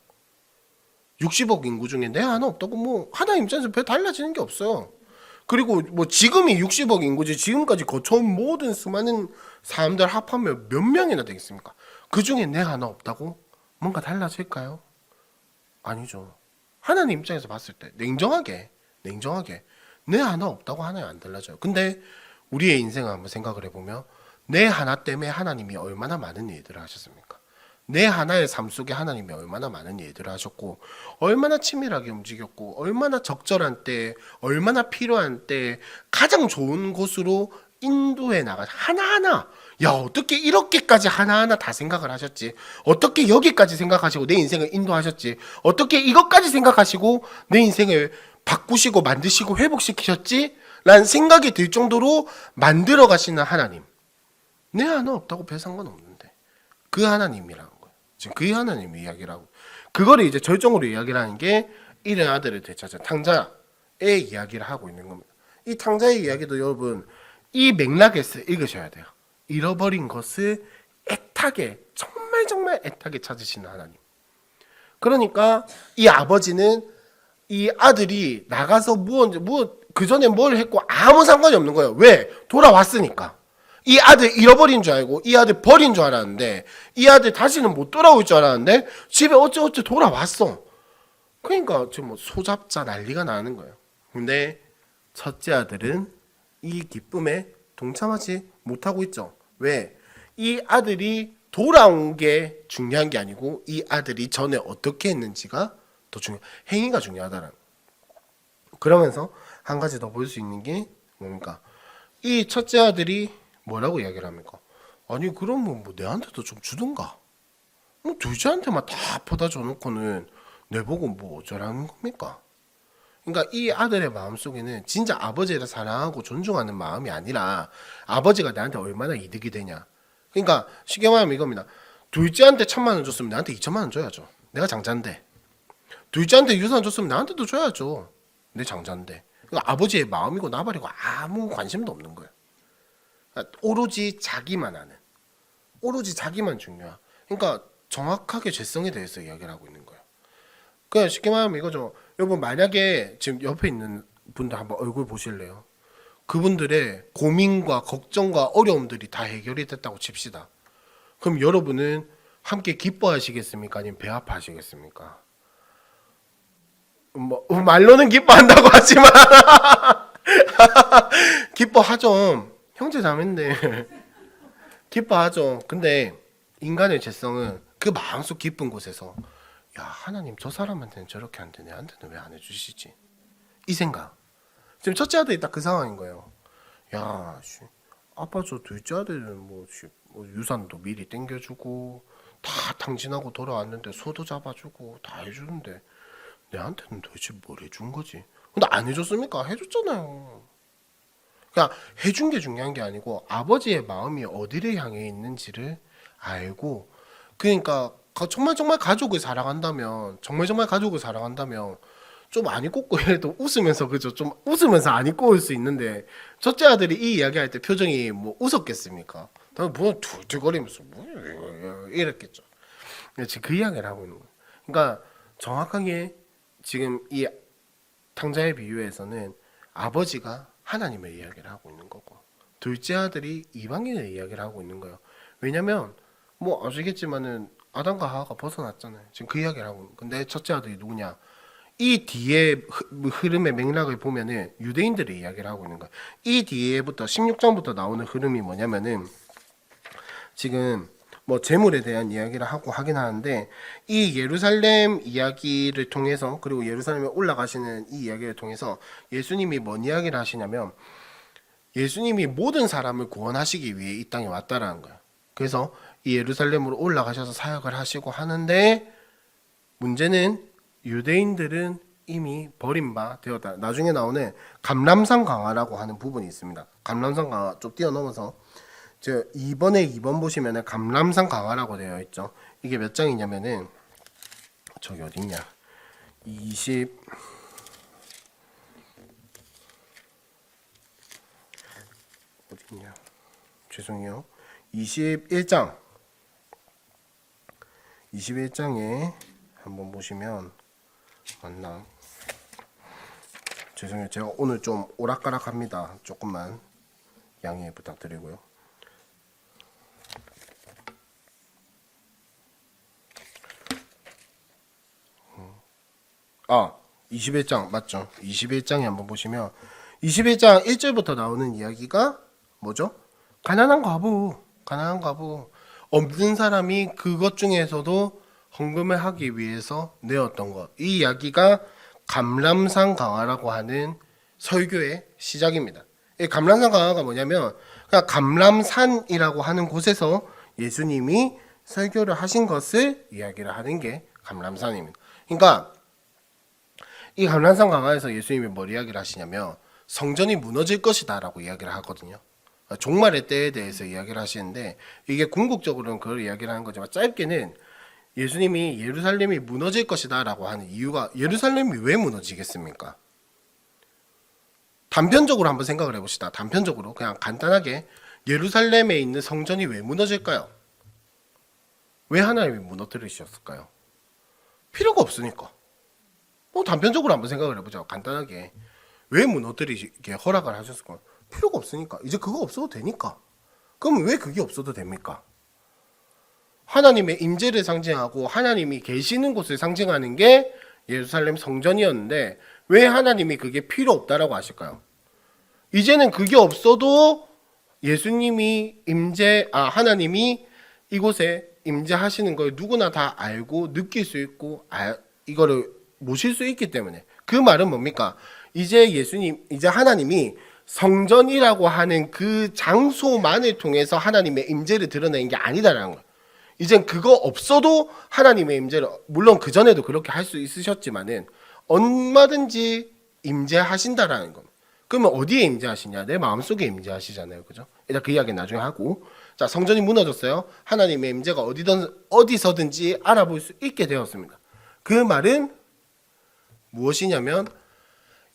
[SPEAKER 1] 60억 인구 중에 내 하나 없다고 뭐 하나님 입장에서 별 달라지는 게 없어요. 그리고 뭐 지금이 60억 인구지 지금까지 거쳐온 모든 수많은 사람들 합하면 몇 명이나 되겠습니까? 그 중에 내 하나 없다고 뭔가 달라질까요? 아니죠. 하나님 입장에서 봤을 때 냉정하게 내 하나 없다고 하나님 안 달라져요. 근데 우리의 인생을 한번 생각을 해보면 내 하나 때문에 하나님이 얼마나 많은 일들을 하셨습니까? 내 하나의 삶 속에 하나님이 얼마나 많은 일들을 하셨고 얼마나 치밀하게 움직였고 얼마나 적절한 때 얼마나 필요한 때 가장 좋은 곳으로 인도해 나가 하나하나. 야, 어떻게 이렇게까지 하나하나 다 생각을 하셨지? 어떻게 여기까지 생각하시고 내 인생을 인도하셨지? 어떻게 이것까지 생각하시고 내 인생을 바꾸시고 만드시고 회복시키셨지? 라는 생각이 들 정도로 만들어 가시는 하나님. 내 하나 없다고 별 상관없는데 그 하나님이라는 거예요. 지금 그 하나님 이야기라고. 그거를 이제 절정으로 이야기를 하는 게 잃은 아들을 되찾은 탕자의 이야기를 하고 있는 겁니다. 이 탕자의 이야기도 여러분 이 맥락에서 읽으셔야 돼요. 잃어버린 것을 애타게 정말 애타게 찾으시는 하나님. 그러니까 이 아버지는 이 아들이 나가서 그 전에 뭘 했고 아무 상관이 없는 거예요. 왜? 돌아왔으니까. 이 아들 잃어버린 줄 알고 이 아들 버린 줄 알았는데 이 아들 다시는 못 돌아올 줄 알았는데 집에 어째 돌아왔어. 그러니까 지금 뭐 소잡자 난리가 나는 거예요. 근데 첫째 아들은 이 기쁨에 동참하지 못하고 있죠. 왜? 이 아들이 돌아온 게 중요한 게 아니고 이 아들이 전에 어떻게 했는지가 더 행위가 중요하다는. 그러면서 한 가지 더 볼 수 있는 게 뭡니까? 이 첫째 아들이 뭐라고 이야기를 합니까? 아니 그러면 뭐 내한테도 좀 주든가. 뭐 둘째한테만 다 퍼다 줘놓고는 내보고 뭐 어쩌라는 겁니까? 그러니까 이 아들의 마음속에는 진짜 아버지를 사랑하고 존중하는 마음이 아니라 아버지가 나한테 얼마나 이득이 되냐. 그러니까 쉽게 말하면 이겁니다. 둘째한테 1,000,000원 줬으면 나한테 2,000,000원 줘야죠. 내가 장자인데. 둘째한테 유산 줬으면 나한테도 줘야죠. 내 장자인데. 그러니까 아버지의 마음이고 나발이고 아무 관심도 없는 거예요. 그러니까 오로지 자기만 아는. 오로지 자기만 중요한. 그러니까 정확하게 죄성에 대해서 이야기를 하고 있는 거예요. 그냥 쉽게 말하면 이거죠. 여러분 만약에 지금 옆에 있는 분들 한번 얼굴 보실래요? 그분들의 고민과 걱정과 어려움들이 다 해결이 됐다고 칩시다. 그럼 여러분은 함께 기뻐하시겠습니까? 아니면 배 아파하시겠습니까? 뭐 말로는 기뻐한다고 하지만 기뻐하죠. 형제 자매인데 기뻐하죠. 근데 인간의 죄성은 그 마음속 깊은 곳에서 야 하나님 저 사람한테는 저렇게 하는데 내한테는 왜 안 해주시지? 이 생각. 지금 첫째 아들이 딱 그 상황인 거예요. 야 아빠 저 둘째 아들은 뭐 유산도 미리 땡겨주고 다 탕진하고 돌아왔는데 소도 잡아주고 다 해주는데 내한테는 도대체 뭘 해준 거지? 근데 안 해줬습니까? 해줬잖아요. 그러니까 해준 게 중요한 게 아니고 아버지의 마음이 어디를 향해 있는지를 알고 그러니까 정말 가족을 사랑한다면 정말 가족을 사랑한다면 좀 안 입고 올 해도 웃으면서 그죠? 좀 웃으면서 안 입고 올 수 있는데 첫째 아들이 이 이야기할 때 표정이 뭐 웃었겠습니까? 뭐 툴툴거리면서 뭐 이랬겠죠. 지금 그 이야기를 하고 있는 거예요. 그러니까 정확하게 지금 이 탕자의 비유에서는 아버지가 하나님의 이야기를 하고 있는 거고 둘째 아들이 이방인의 이야기를 하고 있는 거예요. 왜냐면 뭐 아시겠지만은 아담과 하와가 벗어났잖아요. 지금 그 이야기를 하고 있는 거예요. 근데 첫째 아들이 누구냐? 이 뒤에 흐름의 맥락을 보면은 유대인들의 이야기를 하고 있는 거예요. 이 뒤에부터 16장부터 나오는 흐름이 뭐냐면은 지금 뭐 재물에 대한 이야기를 하고 하긴 하는데 이 예루살렘 이야기를 통해서 그리고 예루살렘에 올라가시는 이 이야기를 통해서 예수님이 뭔 이야기를 하시냐면 예수님이 모든 사람을 구원하시기 위해 이 땅에 왔다라는 거예요. 그래서 이 예루살렘으로 올라가셔서 사역을 하시고 하는데 문제는 유대인들은 이미 버림바 되었다. 나중에 나오는 감람산 강화라고 하는 부분이 있습니다. 감람산 강화 좀 뛰어넘어서 저 2번 보시면은 감람산 강화라고 되어 있죠. 이게 몇 장이냐면은 저기 어딨냐 20 어딨냐 죄송해요 21장에 한번 보시면 맞나 죄송해요 제가 오늘 좀 오락가락합니다. 조금만 양해 부탁드리고요. 21장 맞죠? 21장에 한번 보시면 21장 1절부터 나오는 이야기가 뭐죠? 가난한 과부 없는 사람이 그것 중에서도 헌금을 하기 위해서 내었던 것. 이 이야기가 감람산 강화라고 하는 설교의 시작입니다. 이 감람산 강화가 뭐냐면 그냥 감람산이라고 하는 곳에서 예수님이 설교를 하신 것을 이야기를 하는 게 감람산입니다. 그러니까 이 감람산 강화에서 예수님이 뭘 이야기를 하시냐면 성전이 무너질 것이다 라고 이야기를 하거든요. 종말의 때에 대해서 이야기를 하시는데 이게 궁극적으로는 그걸 이야기를 하는 거지만 짧게는 예수님이 예루살렘이 무너질 것이다 라고 하는 이유가 예루살렘이 왜 무너지겠습니까? 단편적으로 한번 생각을 해봅시다. 단편적으로 그냥 간단하게 예루살렘에 있는 성전이 왜 무너질까요? 왜 하나님이 무너뜨리셨을까요? 필요가 없으니까. 단편적으로 한번 생각을 해보자. 간단하게 왜 무너뜨리게 허락을 하셨을까요? 필요가 없으니까. 이제 그거 없어도 되니까. 그럼 왜 그게 없어도 됩니까? 하나님의 임재를 상징하고 하나님이 계시는 곳을 상징하는 게 예루살렘 성전이었는데 왜 하나님이 그게 필요 없다라고 하실까요? 이제는 그게 없어도 예수님이 하나님이 이곳에 임재하시는 걸 누구나 다 알고 느낄 수 있고 이거를 모실 수 있기 때문에. 그 말은 뭡니까? 이제 하나님이 성전이라고 하는 그 장소만을 통해서 하나님의 임재를 드러내는 게 아니다라는 거예요. 이젠 그거 없어도 하나님의 임재를, 물론 그 전에도 그렇게 할 수 있으셨지만은 얼마든지 임재하신다라는 겁니다. 그러면 어디에 임재하시냐? 내 마음속에 임재하시잖아요. 그죠? 일단 그 이야기는 나중에 하고. 자, 성전이 무너졌어요. 하나님의 임재가 어디서든지 알아볼 수 있게 되었습니다. 그 말은 무엇이냐면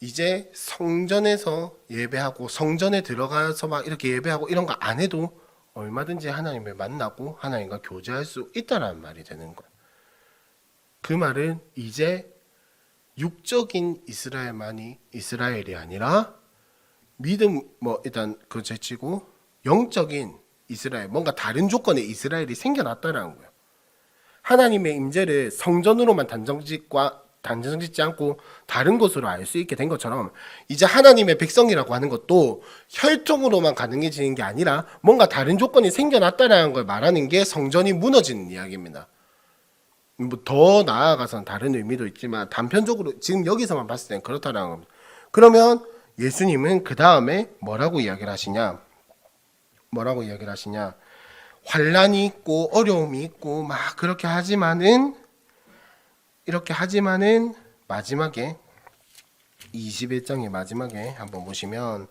[SPEAKER 1] 이제 성전에서 예배하고 성전에 들어가서 막 이렇게 예배하고 이런 거 안 해도 얼마든지 하나님을 만나고 하나님과 교제할 수 있다라는 말이 되는 거예요. 그 말은 이제 육적인 이스라엘만이 이스라엘이 아니라 믿음 일단 그거 제치고 영적인 이스라엘, 뭔가 다른 조건의 이스라엘이 생겨났다라는 거예요. 하나님의 임재를 성전으로만 단정짓지 않고 다른 곳으로 알 수 있게 된 것처럼 이제 하나님의 백성이라고 하는 것도 혈통으로만 가능해지는 게 아니라 뭔가 다른 조건이 생겨났다라는 걸 말하는 게 성전이 무너지는 이야기입니다. 더 나아가서는 다른 의미도 있지만 단편적으로 지금 여기서만 봤을 땐 그렇다라는 겁니다. 그러면 예수님은 그 다음에 뭐라고 이야기를 하시냐? 환난이 있고 어려움이 있고 막 그렇게 하지만은 마지막에 21장의 마지막에 한번 보시면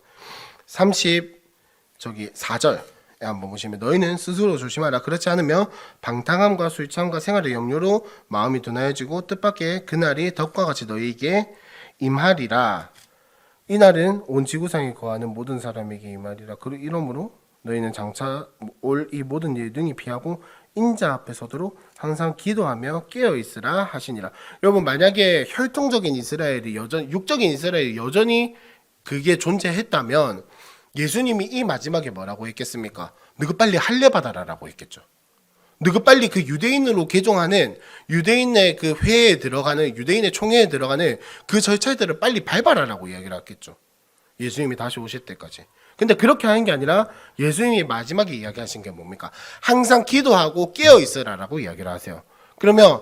[SPEAKER 1] 4절에 한번 보시면 너희는 스스로 조심하라. 그렇지 않으면 방탕함과 술 취함과 생활의 염려로 마음이 둔하여지고 뜻밖의 그날이 덕과 같이 너희에게 임하리라. 이날은 온 지구상에 거하는 모든 사람에게 임하리라. 이러므로 너희는 장차 올 이 모든 일 등이 피하고 인자 앞에 서도록 항상 기도하며 깨어 있으라 하시니라. 여러분, 만약에 혈통적인 이스라엘이 육적인 이스라엘이 여전히 그게 존재했다면 예수님이 이 마지막에 뭐라고 했겠습니까? 너희 빨리 할례 받아라라고 했겠죠. 너희 빨리 그 유대인으로 개종하는 유대인의 그 회에 들어가는 유대인의 총회에 들어가는 그 절차들을 빨리 밟아라라고 이야기를 했겠죠. 예수님이 다시 오실 때까지. 근데 그렇게 하는 게 아니라 예수님이 마지막에 이야기하신 게 뭡니까? 항상 기도하고 깨어 있으라라고 이야기를 하세요. 그러면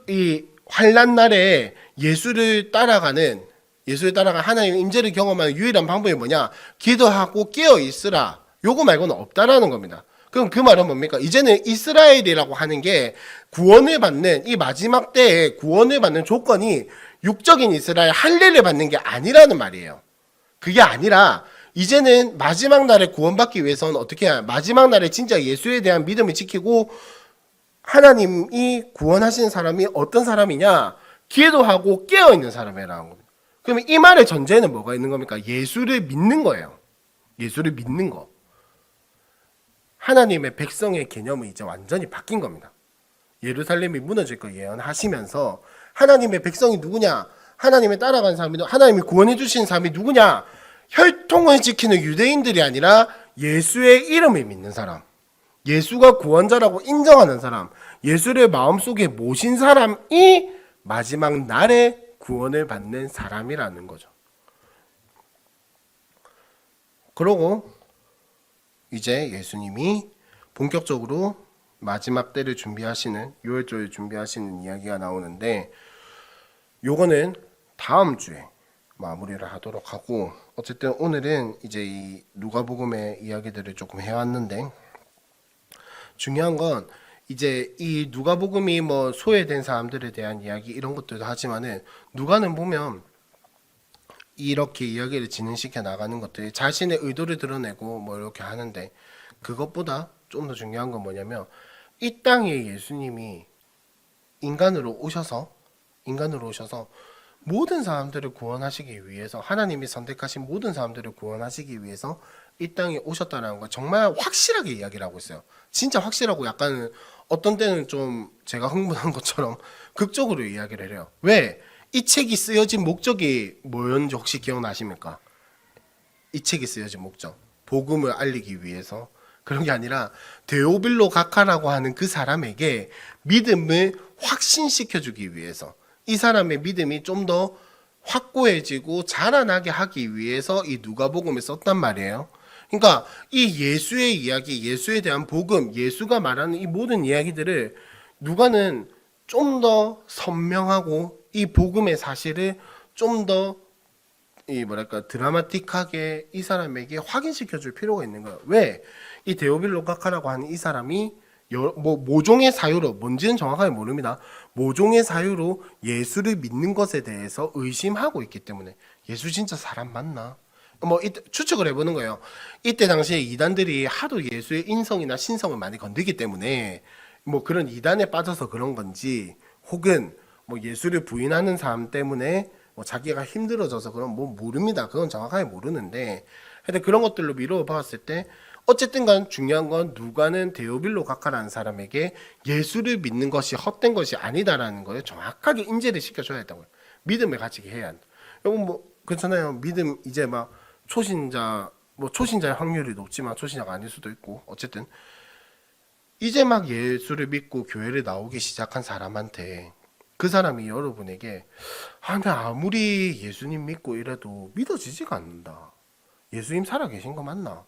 [SPEAKER 1] 이 환난 날에 예수를 따라가는 하나님의 임재를 경험하는 유일한 방법이 뭐냐? 기도하고 깨어 있으라. 요거 말고는 없다라는 겁니다. 그럼 그 말은 뭡니까? 이제는 이스라엘이라고 하는 게 구원을 받는 이 마지막 때에 구원을 받는 조건이 육적인 이스라엘 할례를 받는 게 아니라는 말이에요. 그게 아니라 이제는 마지막 날에 구원받기 위해서는 어떻게 해야 마지막 날에 진짜 예수에 대한 믿음을 지키고 하나님이 구원하시는 사람이 어떤 사람이냐? 기도하고 깨어있는 사람이라는 겁니다. 그러면 이 말의 전제는 뭐가 있는 겁니까? 예수를 믿는 거예요. 예수를 믿는 거. 하나님의 백성의 개념은 이제 완전히 바뀐 겁니다. 예루살렘이 무너질 걸 예언하시면서 하나님의 백성이 누구냐? 하나님을 따라가는 사람이, 하나님이 구원해 주신 사람이 누구냐? 혈통을 지키는 유대인들이 아니라 예수의 이름을 믿는 사람, 예수가 구원자라고 인정하는 사람, 예수를 마음속에 모신 사람이 마지막 날에 구원을 받는 사람이라는 거죠. 그러고 이제 예수님이 본격적으로 마지막 때를 준비하시는, 유월절을 준비하시는 이야기가 나오는데, 요거는 다음 주에 마무리를 하도록 하고, 어쨌든 오늘은 이제 이 누가복음의 이야기들을 조금 해왔는데, 중요한 건 이제 이 누가복음이 뭐 소외된 사람들에 대한 이야기 이런 것들도 하지만은, 누가는 보면 이렇게 이야기를 진행시켜 나가는 것들이 자신의 의도를 드러내고 뭐 이렇게 하는데, 그것보다 좀 더 중요한 건 뭐냐면, 이 땅에 예수님이 인간으로 오셔서 모든 사람들을 구원하시기 위해서, 하나님이 선택하신 모든 사람들을 구원하시기 위해서 이 땅에 오셨다는 거 정말 확실하게 이야기를 하고 있어요. 진짜 확실하고, 약간 어떤 때는 좀 제가 흥분한 것처럼 극적으로 이야기를 해요. 왜? 이 책이 쓰여진 목적이 뭐였는지 혹시 기억나십니까? 이 책이 쓰여진 목적, 복음을 알리기 위해서. 그런 게 아니라 데오빌로 가카라고 하는 그 사람에게 믿음을 확신시켜주기 위해서, 이 사람의 믿음이 좀 더 확고해지고 자라나게 하기 위해서 이 누가복음을 썼단 말이에요. 그러니까 이 예수의 이야기, 예수에 대한 복음, 예수가 말하는 이 모든 이야기들을 누가는 좀 더 선명하고 이 복음의 사실을 좀 더 이 뭐랄까 드라마틱하게 이 사람에게 확인시켜 줄 필요가 있는 거예요. 왜? 이 데오빌 로카카라고 하는 이 사람이 뭐 모종의 사유로, 뭔지는 정확하게 모릅니다. 모종의 사유로 예수를 믿는 것에 대해서 의심하고 있기 때문에, 예수 진짜 사람 맞나? 뭐 이때 추측을 해보는 거예요. 이때 당시에 이단들이 하도 예수의 인성이나 신성을 많이 건드기 때문에 뭐 그런 이단에 빠져서 그런 건지, 혹은 뭐 예수를 부인하는 사람 때문에 뭐 자기가 힘들어져서 그런, 뭐 모릅니다. 그건 정확하게 모르는데, 하여튼 그런 것들로 미루어 봤을 때, 어쨌든 간 중요한 건 누가는 데오빌로 가카라는 사람에게 예수를 믿는 것이 헛된 것이 아니다라는 걸 정확하게 인지를 시켜줘야 했다고요. 믿음을 가지게 해야 한다. 여러분 뭐 그렇잖아요. 믿음, 이제 막 초신자의 확률이 높지만 초신자가 아닐 수도 있고, 어쨌든 이제 막 예수를 믿고 교회를 나오기 시작한 사람한테, 그 사람이 여러분에게 근데 아무리 예수님 믿고 이래도 믿어지지가 않는다, 예수님 살아 계신 거 맞나,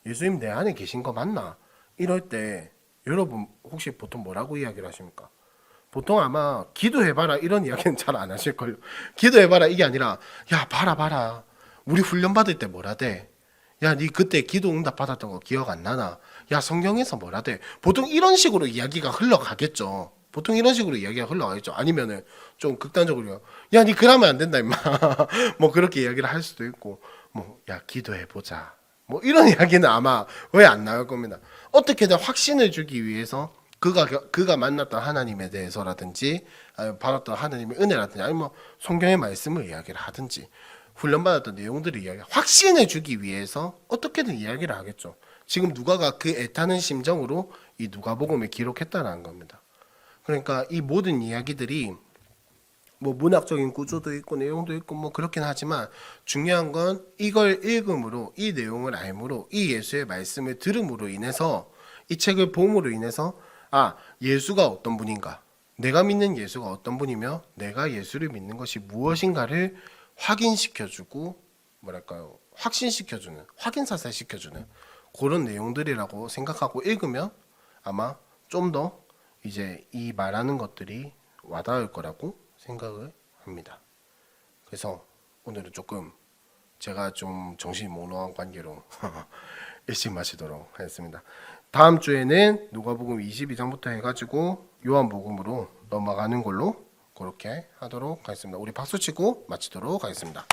[SPEAKER 1] 예수님 내 안에 계신 거 맞나, 이럴 때 여러분 혹시 보통 뭐라고 이야기를 하십니까? 보통 아마 기도해봐라 이런 이야기는 잘 안 하실걸요. 기도해봐라 이게 아니라, 야 봐라 우리 훈련 받을 때 뭐라 돼, 야 니 그때 기도 응답 받았던 거 기억 안 나나, 야 성경에서 뭐라 돼, 보통 이런 식으로 이야기가 흘러가겠죠. 보통 이런 식으로 이야기가 흘러가겠죠. 아니면은 좀 극단적으로, 야 니 그러면 안 된다 임마 뭐 그렇게 이야기를 할 수도 있고, 뭐 야 기도해보자, 뭐 이런 이야기는 아마 왜 안 나올 겁니다. 어떻게든 확신을 주기 위해서 그가 만났던 하나님에 대해서라든지, 받았던 하나님의 은혜라든지, 아니면 뭐 성경의 말씀을 이야기를 하든지, 훈련받았던 내용들을 확신을 주기 위해서 어떻게든 이야기를 하겠죠. 지금 누가가 그 애타는 심정으로 이 누가복음을 기록했다는 겁니다. 그러니까 이 모든 이야기들이 뭐 문학적인 구조도 있고 내용도 있고 뭐 그렇긴 하지만, 중요한 건 이걸 읽음으로, 이 내용을 알므로, 이 예수의 말씀을 들음으로 인해서, 이 책을 봄으로 인해서, 예수가 어떤 분인가, 내가 믿는 예수가 어떤 분이며 내가 예수를 믿는 것이 무엇인가를 확인시켜주고, 뭐랄까요, 확신시켜주는, 확인사살시켜주는 그런 내용들이라고 생각하고 읽으면 아마 좀 더 이제 이 말하는 것들이 와닿을 거라고 생각을 합니다. 그래서 오늘은 조금 제가 좀 정신이 몽롱한 관계로 일찍 마치도록 하겠습니다. 다음 주에는 누가복음 22장부터 해가지고 요한복음으로 넘어가는 걸로 그렇게 하도록 하겠습니다. 우리 박수 치고 마치도록 하겠습니다.